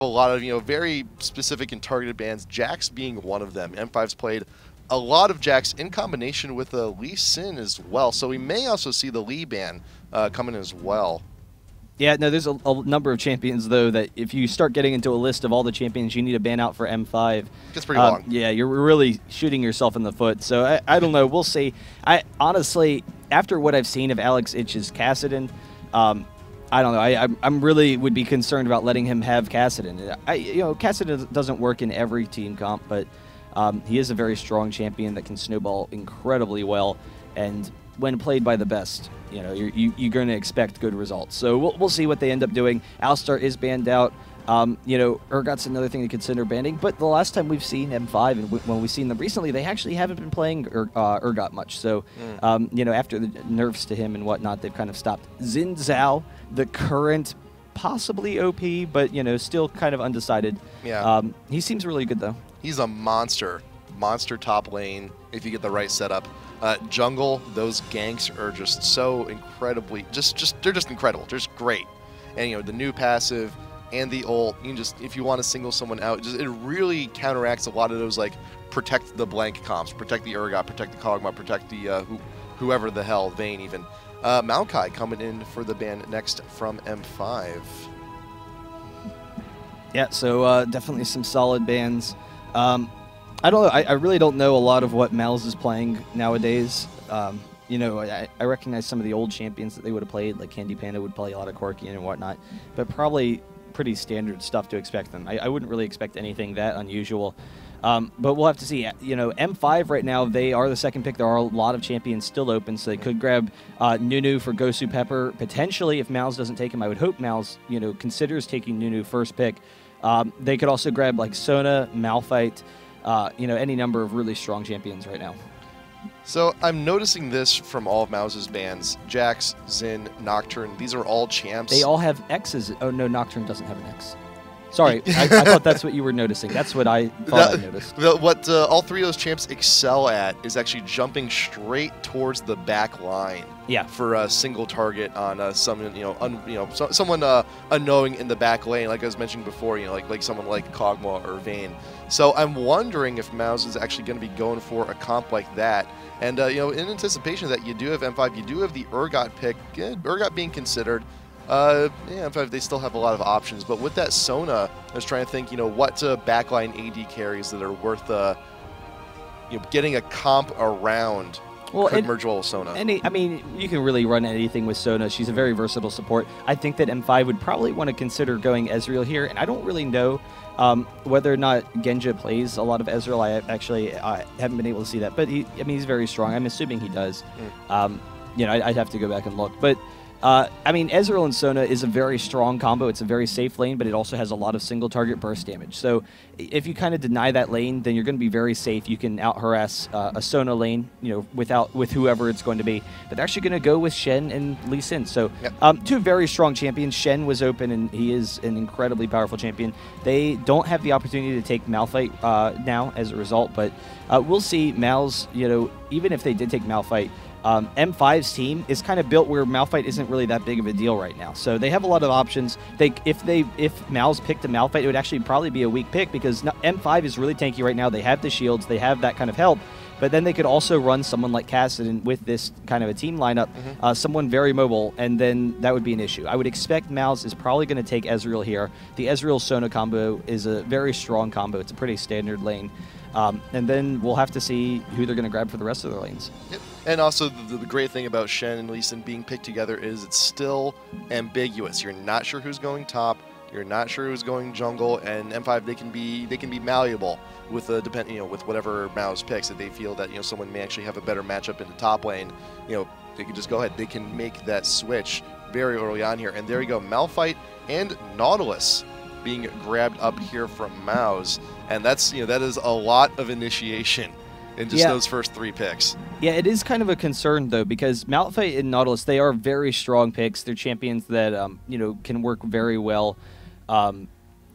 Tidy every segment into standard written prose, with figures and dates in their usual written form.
a lot of, very specific and targeted bans, Jax being one of them. M5's played a lot of Jax in combination with Lee Sin as well, so we may also see the Lee ban coming as well. Yeah, no, there's a number of champions, though, that if you start getting into a list of all the champions you need to ban out for M5... It's pretty long. Yeah, you're really shooting yourself in the foot, so I don't know. We'll see. Honestly, after what I've seen of Alex Itch's Kassadin, I don't know. I'm really would be concerned about letting him have Kassadin. Kassadin doesn't work in every team comp, but he is a very strong champion that can snowball incredibly well, and when played by the best, you're going to expect good results. So we'll see what they end up doing. Alistar is banned out. Urgot's another thing to consider banning, but the last time we've seen M5, and when we've seen them recently, they actually haven't been playing Urgot much. So, after the nerfs to him and whatnot, they've kind of stopped. Xin Zhao, the current possibly OP, but, still kind of undecided. Yeah. He seems really good, though. He's a monster top lane if you get the right setup. Jungle, those ganks are just so incredibly, they're just incredible. They're just great. And, the new passive and the ult, you can just, if you want to single someone out, it really counteracts a lot of those, like, protect the blank comps, protect the Urgot, protect the Kog'Maw, protect the whoever the hell, Vayne even. Maokai coming in for the ban next from M5. Yeah, so definitely some solid bans. I don't know. I really don't know a lot of what Mouz is playing nowadays. I recognize some of the old champions that they would have played, like Candy Panda would play a lot of Corki and whatnot, but probably pretty standard stuff to expect them. I wouldn't really expect anything that unusual. But we'll have to see. M5 right now, they are the second pick. There are a lot of champions still open, so they could grab Nunu for Gosu Pepper. Potentially, if Mouz doesn't take him, I would hope Mouz, considers taking Nunu first pick. They could also grab, like, Sona, Malphite, any number of really strong champions right now. So I'm noticing this from all of Mouz's bans. Jax, Xin, Nocturne, these are all champs. They all have X's. Oh, no, Nocturne doesn't have an X. Sorry, I thought that's what you were noticing. That's what I thought I noticed. What all three of those champs excel at is actually jumping straight towards the back line. Yeah. For a single target on someone, someone unknowing in the back lane, like I was mentioning before, like someone like Kog'Maw or Vayne. So I'm wondering if Mouz is actually going to be going for a comp like that. And in anticipation that you do have M5, you do have the Urgot pick. Urgot being considered. M5, they still have a lot of options, but with that Sona, I was trying to think, what backline AD carries that are worth, getting a comp around. Well, could merge well with Sona. You can really run anything with Sona. She's a very versatile support. I think that M5 would probably want to consider going Ezreal here, and I don't really know whether or not Genja plays a lot of Ezreal. I haven't been able to see that, but he's very strong. I'm assuming he does. I'd have to go back and look, but. Ezreal and Sona is a very strong combo. It's a very safe lane, but it also has a lot of single target burst damage. So if you kind of deny that lane, then you're going to be very safe. You can out-harass a Sona lane, with whoever it's going to be. But they're actually going to go with Shen and Lee Sin. So two very strong champions. Shen was open, and he is an incredibly powerful champion. They don't have the opportunity to take Malphite now as a result, but we'll see. Mouz, even if they did take Malphite, M5's team is kind of built where Malphite isn't really that big of a deal right now. So they have a lot of options. If Mouz picked a Malphite, it would actually probably be a weak pick because M5 is really tanky right now. They have the shields. They have that kind of help. But then they could also run someone like Kassadin with this kind of a team lineup, someone very mobile, and then that would be an issue. I would expect Mouz is probably going to take Ezreal here. The Ezreal-Sona combo is a very strong combo. It's a pretty standard lane. And then we'll have to see who they're going to grab for the rest of their lanes. Yep. And also, the great thing about Shen and Lee Sin being picked together is it's still ambiguous. You're not sure who's going top. You're not sure who's going jungle. And M5, they can be malleable with with whatever Mouz picks. If they feel that someone may actually have a better matchup in the top lane, they can just go ahead. They can make that switch very early on here. And there you go, Malphite and Nautilus being grabbed up here from Mouz, and that is a lot of initiation in just those first three picks. Yeah, it is kind of a concern though, because Malphite and Nautilus, they are very strong picks. They're champions that can work very well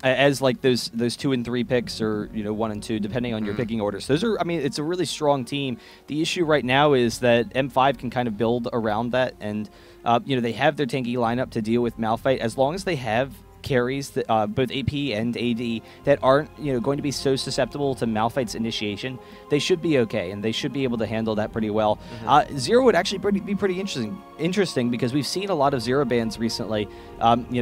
as like those 2 and 3 picks, or 1 and 2, depending on your picking orders. Those are, it's a really strong team. The issue right now is that M5 can kind of build around that, and they have their tanky lineup to deal with Malphite as long as they have carries, that, both AP and AD, that aren't going to be so susceptible to Malphite's initiation, they should be okay, and they should be able to handle that pretty well. Zero would actually be pretty interesting because we've seen a lot of Zero bans recently.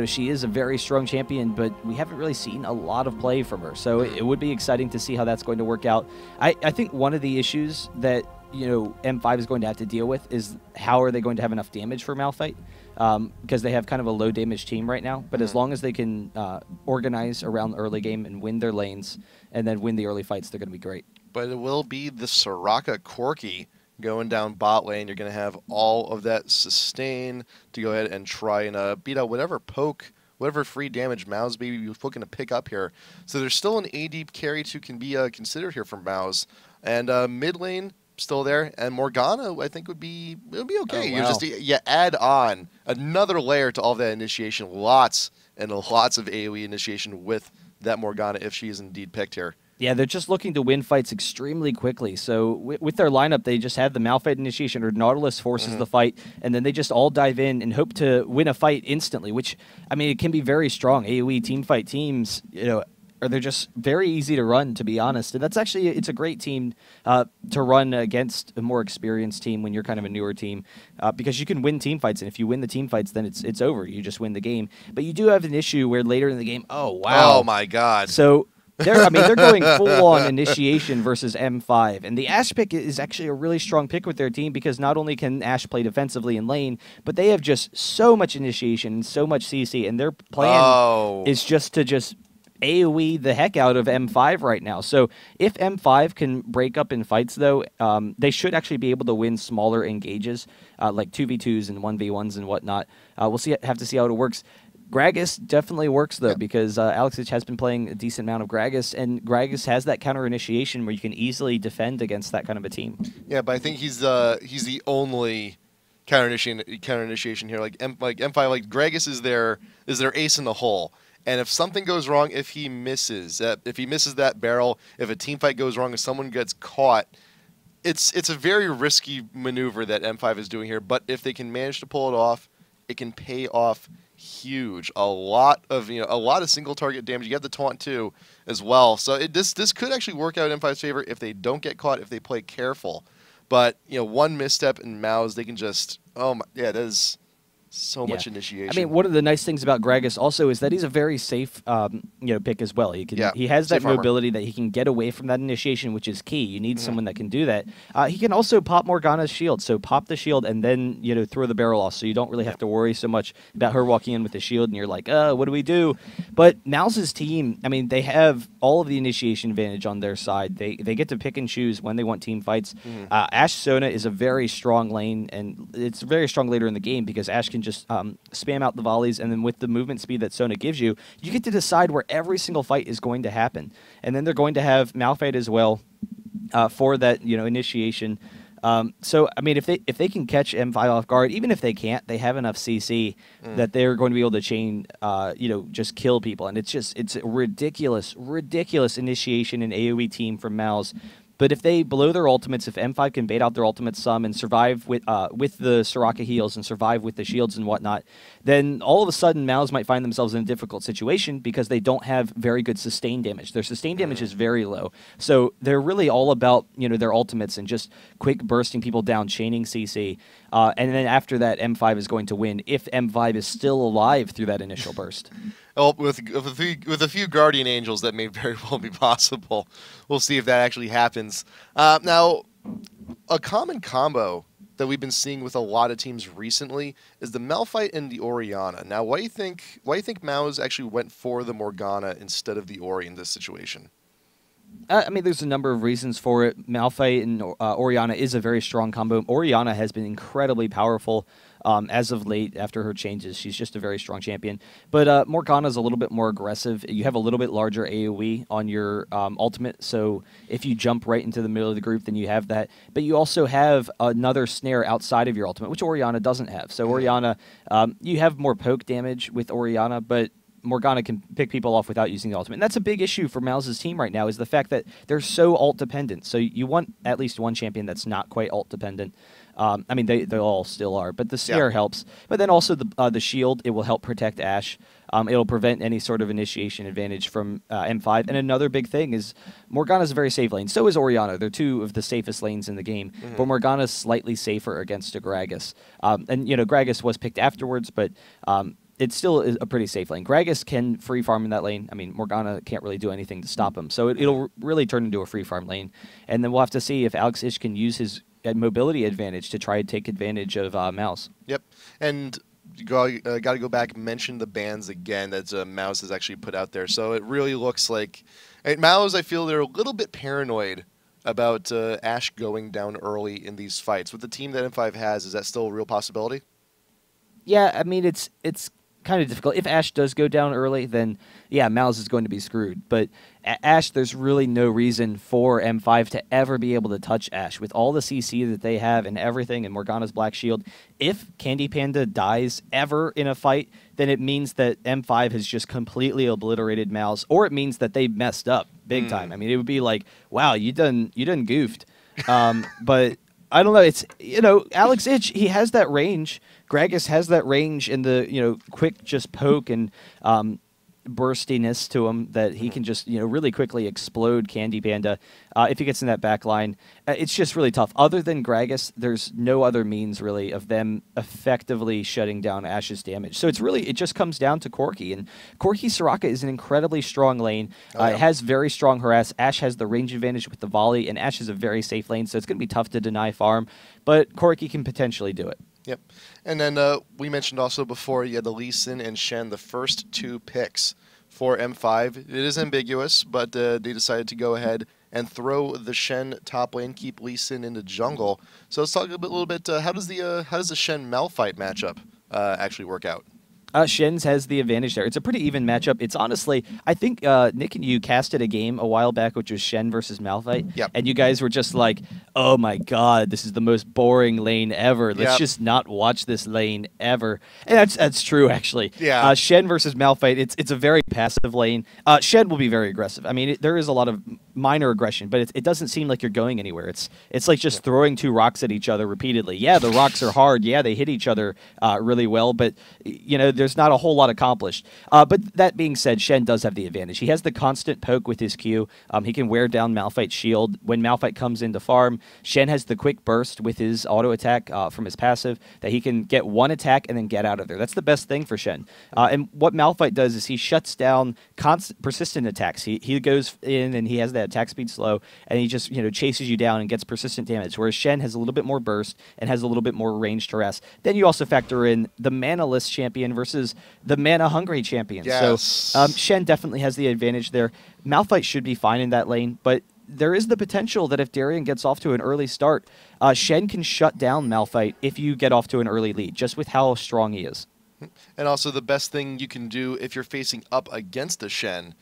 She is a very strong champion, but we haven't really seen a lot of play from her, so it would be exciting to see how that's going to work out. I think one of the issues that M5 is going to have to deal with is how are they going to have enough damage for Malphite, because they have kind of a low damage team right now. But as long as they can organize around the early game and win their lanes and then win the early fights, they're going to be great. But it will be the Soraka Corki going down bot lane. You're going to have all of that sustain to go ahead and try and beat out whatever poke, whatever free damage Mouz may be looking to pick up here. So there's still an AD carry to can be considered here from Mouz. And mid lane, still there, and Morgana I think would be okay. Oh, wow. You add on another layer to all of that initiation, lots and lots of AoE initiation with that Morgana if she is indeed picked here. Yeah, they're just looking to win fights extremely quickly. So with their lineup, they just have the Malphite initiation, or Nautilus forces the fight, and then they just all dive in and hope to win a fight instantly, which, I mean, it can be very strong. AoE team fight teams, or they're just very easy to run, to be honest. And that's actually, it's a great team to run against a more experienced team when you're kind of a newer team, because you can win team fights, and if you win the team fights, then it's over. You just win the game. But you do have an issue where later in the game, oh, wow. Oh, my God. So they're going full-on initiation versus M5, and the Ashe pick is actually a really strong pick with their team because not only can Ashe play defensively in lane, but they have just so much initiation and so much CC, and their plan is just to AoE the heck out of M5 right now. So if M5 can break up in fights, though, they should actually be able to win smaller engages, like 2v2s and 1v1s and whatnot. We'll have to see how it works. Gragas definitely works, though, because Alexich has been playing a decent amount of Gragas, and Gragas has that counter initiation where you can easily defend against that kind of a team. Yeah, but I think he's the only counter initiation here. Like M5, like Gragas is their ace in the hole. And if something goes wrong, if he misses that barrel, if a team fight goes wrong, if someone gets caught, it's a very risky maneuver that M5 is doing here. But if they can manage to pull it off, it can pay off huge. A lot of single target damage. You have the taunt too as well. So this could actually work out in M5's favor if they don't get caught, if they play careful. But one misstep in Mouz, they can just that is so much initiation. I mean, one of the nice things about Gragas also is that he's a very safe pick as well. He has that mobility that he can get away from that initiation, which is key. You need someone that can do that. He can also pop Morgana's shield, so pop the shield and then throw the barrel off, so you don't really have to worry so much about her walking in with the shield and you're like, what do we do? But Mouz's team, I mean, they have all of the initiation advantage on their side. They get to pick and choose when they want team fights. Ashe Sona is a very strong lane, and it's very strong later in the game because Ashe can just spam out the volleys, and then with the movement speed that Sona gives you, you get to decide where every single fight is going to happen. And then they're going to have Malphite as well for that initiation. So I mean, if they can catch M5 off guard, even if they can't, they have enough CC that they're going to be able to chain, just kill people. And it's a ridiculous initiation and AoE team from Mouz. But if they blow their ultimates, if M5 can bait out their ultimates some and survive with the Soraka heals and survive with the shields and whatnot, then all of a sudden Mouz might find themselves in a difficult situation because they don't have very good sustain damage. Their sustain damage is very low. So they're really all about their ultimates and just quick bursting people down, chaining CC. And then after that, M5 is going to win if M5 is still alive through that initial burst. Well, with a few Guardian Angels, that may very well be possible. We'll see if that actually happens. Now, a common combo that we've been seeing with a lot of teams recently is the Malphite and the Orianna. Now, why do you think Mouz actually went for the Morgana instead of the Ori in this situation? I mean, there's a number of reasons for it. Malphite and Orianna is a very strong combo. Orianna has been incredibly powerful as of late after her changes. She's just a very strong champion. But Morgana's a little bit more aggressive. You have a little bit larger AoE on your ultimate, so if you jump right into the middle of the group, then you have that. But you also have another snare outside of your ultimate, which Orianna doesn't have. So Orianna, you have more poke damage with Orianna, but Morgana can pick people off without using the ultimate. And that's a big issue for Mouz's team right now, is the fact that they're so ult-dependent. So you want at least one champion that's not quite ult-dependent. I mean, they all still are, but the snare helps. But then also the shield, it will help protect Ashe. It'll prevent any sort of initiation advantage from M5. And another big thing is Morgana's a very safe lane. So is Orianna. They're two of the safest lanes in the game. But Morgana's slightly safer against a Gragas. And, you know, Gragas was picked afterwards, but it's still a pretty safe lane. Gragas can free farm in that lane. I mean, Morgana can't really do anything to stop him. So it'll really turn into a free farm lane. And then we'll have to see if Alex Ich can use his mobility advantage to try and take advantage of Mouz. Yep. And got to go back and mention the bans again that Mouz has actually put out there. So it really looks like Mouz, I feel they're a little bit paranoid about Ashe going down early in these fights. With the team that M5 has, is that still a real possibility? Yeah, I mean, it's kind of difficult. If Ashe does go down early, then yeah, Mouz is going to be screwed. But Ashe, there's really no reason for M5 to ever be able to touch Ashe. With all the CC that they have and everything, and Morgana's Black Shield, if Candy Panda dies ever in a fight, then it means that M5 has just completely obliterated Mouz, or it means that they messed up big time. I mean, it would be like, wow, you done goofed. But I don't know. It's, you know, Alex Ich, he has that range. Gragas has that range in the, you know, quick just poke and burstiness to him that he can just, you know, really quickly explode Candy Panda if he gets in that back line. It's just really tough. Other than Gragas, there's no other means really of them effectively shutting down Ashe's damage. So it's really, it just comes down to Corki. And Corki Soraka is an incredibly strong lane. It has very strong harass. Ashe has the range advantage with the volley, and Ashe is a very safe lane, so it's going to be tough to deny farm. But Corki can potentially do it. Yep. And then we mentioned also before you had the Lee Sin and Shen, the first two picks for M5. It is ambiguous, but they decided to go ahead and throw the Shen top lane, keep Lee Sin into jungle. So let's talk a little bit. How does the Shen Malphite matchup actually work out? Shen's has the advantage there. It's a pretty even matchup. It's honestly, I think Nick and you casted a game a while back, which was Shen versus Malphite. Yep. And you guys were just like, oh my god, this is the most boring lane ever. Let's just not watch this lane ever. And that's true, actually. Yeah. Shen versus Malphite, it's a very passive lane. Shen will be very aggressive. I mean, there is a lot of minor aggression, but it doesn't seem like you're going anywhere. It's like just throwing two rocks at each other repeatedly. Yeah, the rocks are hard. Yeah, they hit each other really well, but, you know, there's not a whole lot accomplished. But that being said, Shen does have the advantage. He has the constant poke with his Q. He can wear down Malphite's shield. When Malphite comes into farm, Shen has the quick burst with his auto attack from his passive that he can get one attack and then get out of there. That's the best thing for Shen. And what Malphite does is he shuts down persistent attacks. He goes in and he has that attack speed slow, and he just, you know, chases you down and gets persistent damage, whereas Shen has a little bit more burst and has a little bit more ranged harass. Then you also factor in the mana-less champion versus the mana-hungry champion. Yes. So Shen definitely has the advantage there. Malphite should be fine in that lane, but there is the potential that if Darien gets off to an early start, Shen can shut down Malphite if you get off to an early lead, just with how strong he is. And also the best thing you can do if you're facing up against a Shen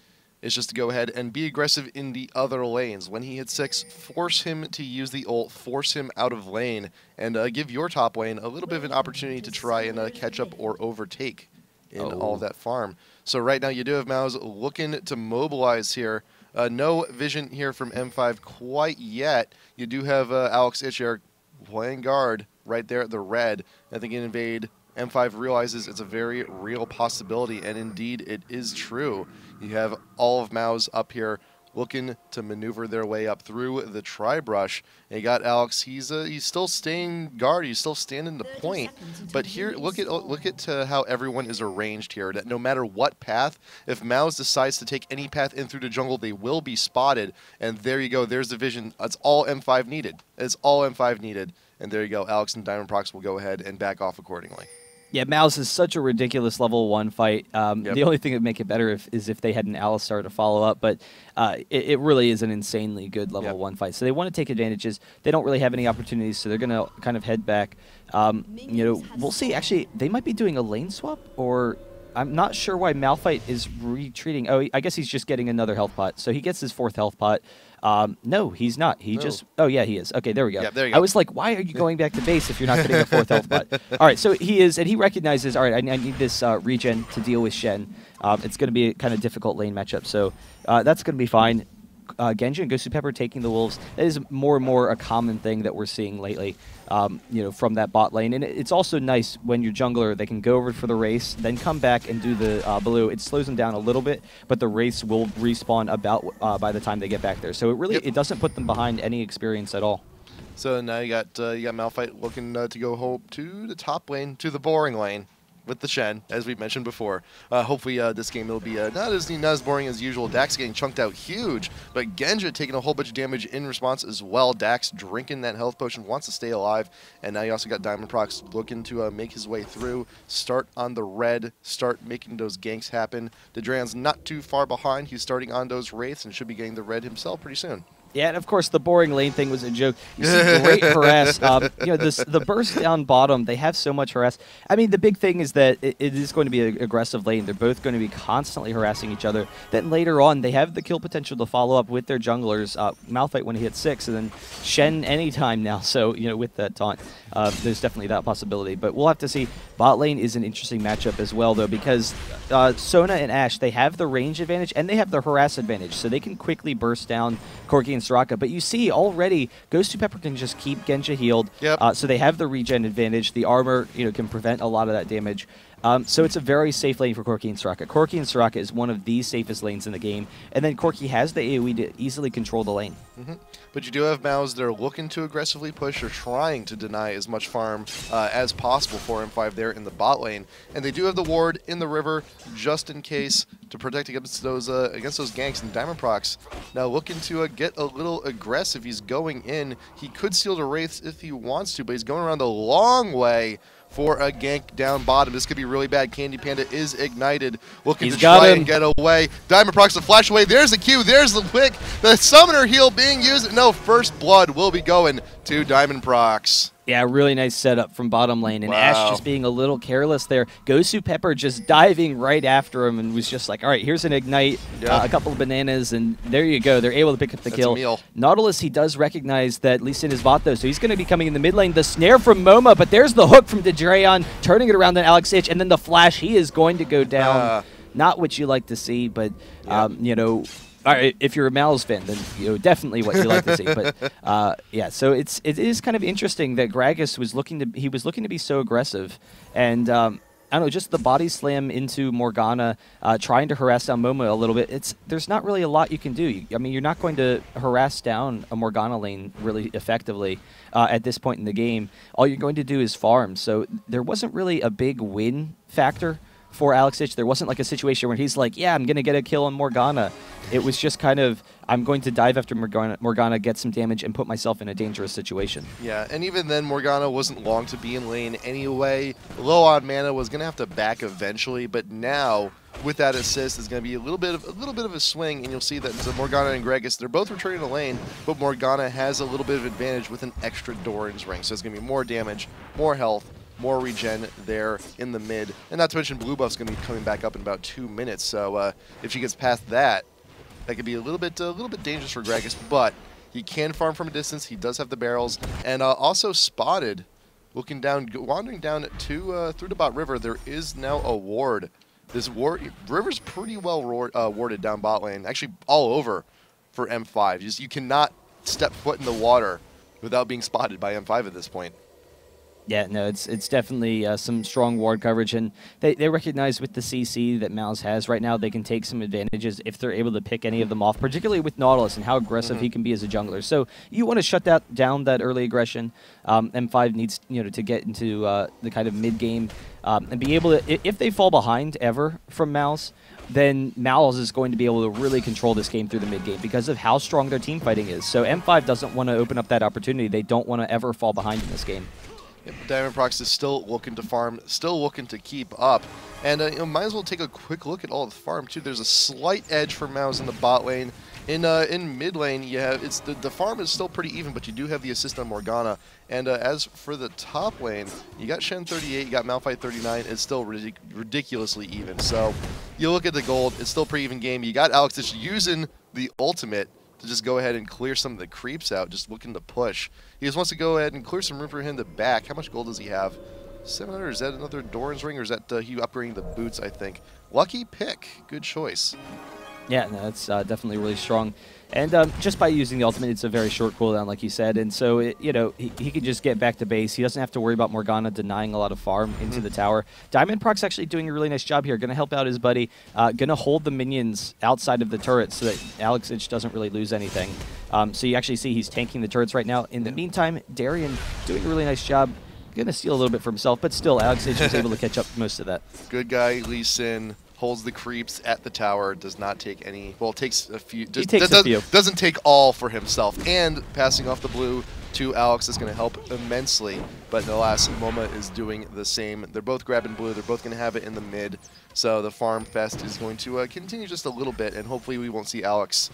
is just to go ahead and be aggressive in the other lanes. When he hits 6, force him to use the ult, force him out of lane, and give your top lane a little bit of an opportunity to try and catch up or overtake in all of that farm. So right now you do have Mouz looking to mobilize here. No vision here from M5 quite yet. You do have Alex Ich playing guard right there at the red. I think in invade, M5 realizes it's a very real possibility, and indeed it is true. You have all of Mouz up here looking to maneuver their way up through the tri-brush. And you got Alex, he's still staying guard, he's still standing the point. But here, look at how everyone is arranged here, that no matter what path, if Mouz decides to take any path in through the jungle, they will be spotted. And there you go, there's the vision. That's all M5 needed. It's all M5 needed. And there you go, Alex and Diamond Prox will go ahead and back off accordingly. Yeah, Mouz is such a ridiculous level 1 fight. The only thing that would make it better is if they had an Alistar to follow up, but it really is an insanely good level 1 fight. So they want to take advantages. They don't really have any opportunities, so they're going to kind of head back. You know, we'll see. Actually, they might be doing a lane swap, or I'm not sure why Malphite is retreating. Oh, I guess he's just getting another health pot. So he gets his 4th health pot. No, he's not. He just... Oh, yeah, he is. Okay, there we go. Yeah, there you go. I was like, why are you going back to base if you're not getting a 4th health pot? All right, so he is, and he recognizes, all right, I need this regen to deal with Shen. It's going to be a kind of difficult lane matchup, so that's going to be fine. Genji and Gosu Pepper taking the Wolves, that is more and more a common thing that we're seeing lately, from that bot lane. And it's also nice when you're jungler, they can go over for the race, then come back and do the blue. It slows them down a little bit, but the race will respawn about by the time they get back there. So it doesn't put them behind any experience at all. So now you got Malphite looking to go home to the top lane, to the boring lane with the Shen, as we mentioned before. Hopefully this game will be not as boring as usual. Dax getting chunked out huge, but Genja taking a whole bunch of damage in response as well. Dax drinking that health potion, wants to stay alive, and now you also got Diamond Prox looking to make his way through, start on the red, start making those ganks happen. Dedran's not too far behind. He's starting on those wraiths and should be getting the red himself pretty soon. Yeah, and of course the boring lane thing was a joke. You see great harass. The burst down bottom, they have so much harass. I mean, the big thing is that it is going to be an aggressive lane. They're both going to be constantly harassing each other. Then later on, they have the kill potential to follow up with their junglers. Malphite when he hits 6, and then Shen anytime now. So, with that taunt, there's definitely that possibility. But we'll have to see. Bot lane is an interesting matchup as well, though, because Sona and Ashe, they have the range advantage, and they have the harass advantage. So they can quickly burst down Corki and Soraka. But you see already, Gosu Pepper can just keep Genja healed. Yep. So they have the regen advantage. The armor, can prevent a lot of that damage. So it's a very safe lane for Corki and Soraka. Corki and Soraka is one of the safest lanes in the game. And then Corki has the AoE to easily control the lane. But you do have Mouz that are looking to aggressively push or trying to deny as much farm as possible for M5 there in the bot lane. And they do have the ward in the river just in case to protect against those ganks. And Diamond Prox now looking to get a little aggressive. He's going in. He could steal the Wraiths if he wants to, but he's going around the long way for a gank down bottom. This could be really bad. Candy Panda is ignited, looking to try and get away. Diamond Prox to flash away. There's the Q. There's the pick. The summoner heal being used. No, first blood will be going to Diamond Prox. Yeah, really nice setup from bottom lane. And Ashe just being a little careless there. Gosu Pepper just diving right after him and was just like, all right, here's an ignite, a couple of bananas, and there you go. They're able to pick up the kill. Nautilus, he does recognize that Lee Sin is bot, though, so he's going to be coming in the mid lane. The snare from Moma, but there's the hook from Dedreon, turning it around on Alex Ich, and then the flash. He is going to go down. Not what you like to see, but, all right, if you're a Mal's fan, then definitely what you like to see. But yeah, so it is kind of interesting that Gragas was looking to be so aggressive, and I don't know, just the body slam into Morgana, trying to harass down Momo a little bit. There's not really a lot you can do. I mean, you're not going to harass down a Morgana lane really effectively at this point in the game. All you're going to do is farm. So there wasn't really a big win factor for Alex Ich. There wasn't like a situation where he's like, yeah, I'm going to get a kill on Morgana. It was just kind of, I'm going to dive after Morgana, get some damage, and put myself in a dangerous situation. Yeah, and even then, Morgana wasn't long to be in lane anyway. Low on mana, was going to have to back eventually, but now, with that assist, it's going to be a little bit of a swing, and you'll see that Morgana and Gragas, they're both returning to lane, but Morgana has a little bit of advantage with an extra Doran's Ring, so it's going to be more damage, more health, more regen there in the mid. And not to mention blue buff's going to be coming back up in about 2 minutes. So if she gets past that, that could be a little bit dangerous for Gragas. But he can farm from a distance. He does have the barrels. And also spotted, looking down, wandering down to through the bot river, there is now a ward. This river's pretty well warded down bot lane. Actually, all over for M5. You cannot step foot in the water without being spotted by M5 at this point. Yeah, no, it's definitely some strong ward coverage, and they recognize with the CC that Mouz has right now, they can take some advantages if they're able to pick any of them off, particularly with Nautilus and how aggressive he can be as a jungler. So you want to shut down that early aggression. M5 needs to get into the kind of mid game and be able to, if they fall behind ever from Mouz, then Mouz is going to be able to really control this game through the mid game because of how strong their team fighting is. So M5 doesn't want to open up that opportunity. They don't want to ever fall behind in this game. Diamond Prox is still looking to farm, still looking to keep up. And might as well take a quick look at all the farm, too. There's a slight edge for Mouz in the bot lane. In mid lane, you have, the farm is still pretty even, but you do have the assist on Morgana. And as for the top lane, you got Shen 38, you got Malphite 39. It's still ridiculously even. So you look at the gold, it's still pretty even game. You got Alex just using the ultimate to just go ahead and clear some of the creeps out, just looking to push. He just wants to go ahead and clear some room for him to back. How much gold does he have? 700, is that another Doran's Ring, or is that he upgrading the boots, I think? Lucky pick, good choice. Yeah, no, that's definitely really strong. And just by using the ultimate, it's a very short cooldown, like you said. And so, you know, he can just get back to base. He doesn't have to worry about Morgana denying a lot of farm into the tower. Diamond Proc's actually doing a really nice job here. Going to help out his buddy. Going to hold the minions outside of the turret so that Alex Ich doesn't really lose anything. So you actually see he's tanking the turrets right now. In the meantime, Darian doing a really nice job. Going to steal a little bit for himself, but still, Alex Ich was able to catch up most of that. Good guy, Lee Sin. Holds the creeps at the tower, does not take any, well, takes a few, He takes a few. Doesn't take all for himself, and passing off the blue to Alex is going to help immensely, but the last MoMA is doing the same. They're both grabbing blue, they're both going to have it in the mid, so the farm fest is going to continue just a little bit, and hopefully we won't see Alex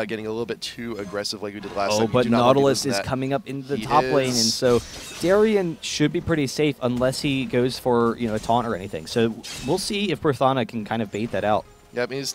getting a little bit too aggressive like we did last time. Oh, but Nautilus is coming up in the top lane, and so Darian should be pretty safe unless he goes for, you know, a taunt or anything. So we'll see if Berthana can kind of bait that out. Yeah, I mean, he's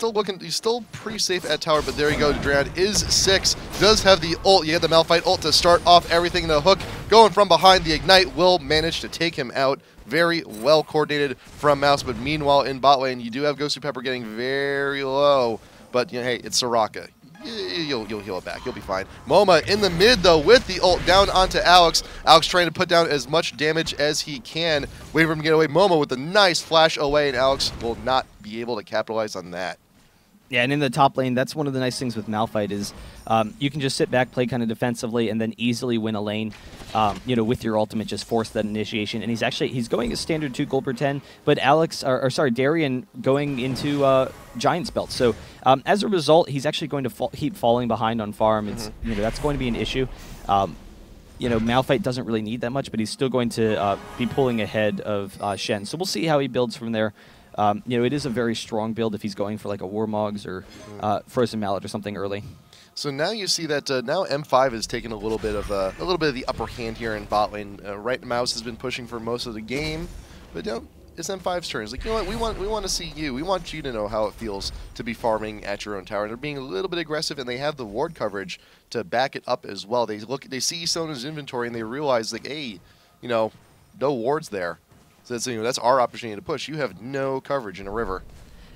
still pretty safe at tower, but there you go. Dran is 6, does have the ult. You get the Malphite ult to start off everything. The hook going from behind. The Ignite will manage to take him out. Very well coordinated from Mouz, but meanwhile in bot lane, you do have Ghosty Pepper getting very low. But, you know, hey, it's Soraka. You'll heal it back. You'll be fine. MoMA in the mid, though, with the ult down onto Alex. Alex trying to put down as much damage as he can. Wait for him to get away. MoMA with a nice flash away, and Alex will not be able to capitalize on that. Yeah, and in the top lane, that's one of the nice things with Malphite is you can just sit back, play kind of defensively, and then easily win a lane. You know, with your ultimate, just force that initiation. And he's going a standard 2 gold per 10, but Darian going into Giant's Belt. So as a result, he's actually going to keep falling behind on farm. It's you know, that's going to be an issue. You know, Malphite doesn't really need that much, but he's still going to be pulling ahead of Shen. So we'll see how he builds from there. You know, it is a very strong build if he's going for like a Warmogs or Frozen Mallet or something early. So now you see that now M5 is taking a little bit of the upper hand here in bot lane. Right, Mouz has been pushing for most of the game, but you know, it's M5's turn. It's like, you know what, we want to see you. We want you to know how it feels to be farming at your own tower. They're being a little bit aggressive, and they have the ward coverage to back it up as well. They see Sona's inventory, and they realize like, hey, you know, no wards there. So that's, you know, that's our opportunity to push. You have no coverage in a river.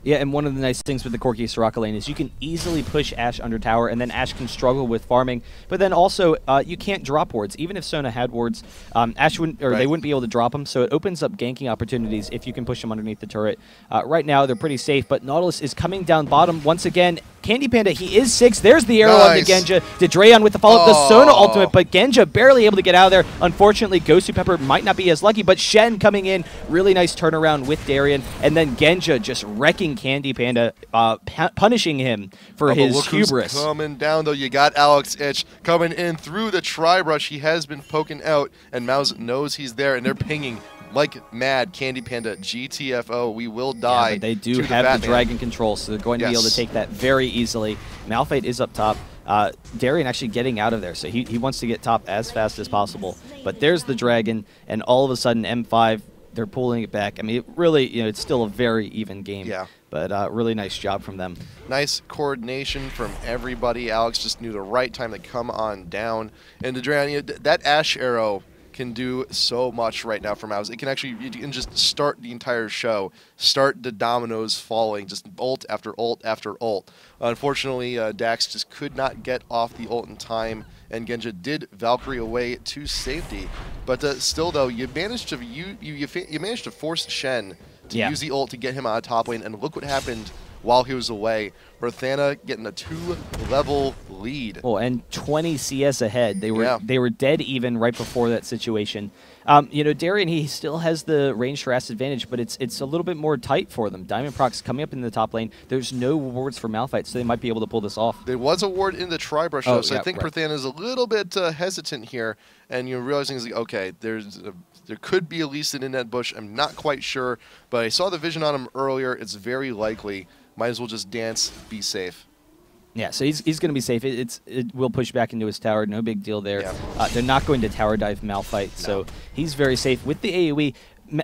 Yeah, and one of the nice things with the Corki Soraka lane is you can easily push Ashe under tower, and then Ashe can struggle with farming. But then also, you can't drop wards. Even if Sona had wards, Ashe wouldn't, or they wouldn't be able to drop them. So it opens up ganking opportunities if you can push them underneath the turret. Right now, they're pretty safe, but Nautilus is coming down bottom once again. Candy Panda, he is 6. There's the arrow on the Genja. Drayon with the follow-up, the Sona ultimate, but Genja barely able to get out of there. Unfortunately, Ghosty Pepper might not be as lucky, but Shen coming in, really nice turnaround with Darian, and then Genja just wrecking Candy Panda, punishing him for his hubris. Coming down, though, you got Alex Ich coming in through the tri-brush. He has been poking out, and Mouz knows he's there, and they're pinging like mad. Candy Panda, GTFO, we will die. Yeah, but they do have the dragon control, so they're going to be able to take that very easily. Malphite is up top. Darian actually getting out of there, so he wants to get top as fast as possible. But there's the dragon, and all of a sudden M5, they're pulling it back. I mean, it really, you know, it's still a very even game. Yeah. But really nice job from them. Nice coordination from everybody. Alex just knew the right time to come on down. And the dragon, you know, that Ashe arrow can do so much right now for Mouz. It can actually, you can just start the entire show, start the dominoes falling, just ult after ult after ult. Unfortunately, Dax just could not get off the ult in time, and Genja did Valkyrie away to safety. But still, though, you managed to you managed to force Shen to use the ult to get him out of top lane, and look what happened while he was away. Berthana getting a 2-level lead. Oh, and 20 CS ahead. They were dead even right before that situation. You know, Darian, he still has the range harass advantage, but it's a little bit more tight for them. Diamond Proc's coming up in the top lane. There's no wards for Malphite, so they might be able to pull this off. There was a ward in the tri-brush, though, so I think Berthana is a little bit hesitant here, and you're realizing, like, okay, there could be a Lee Sin in that bush. I'm not quite sure, but I saw the vision on him earlier. It's very likely. Might as well just dance, be safe. Yeah, so he's going to be safe. It will push back into his tower. No big deal there. Yeah. They're not going to tower dive Malphite, so he's very safe. With the AoE,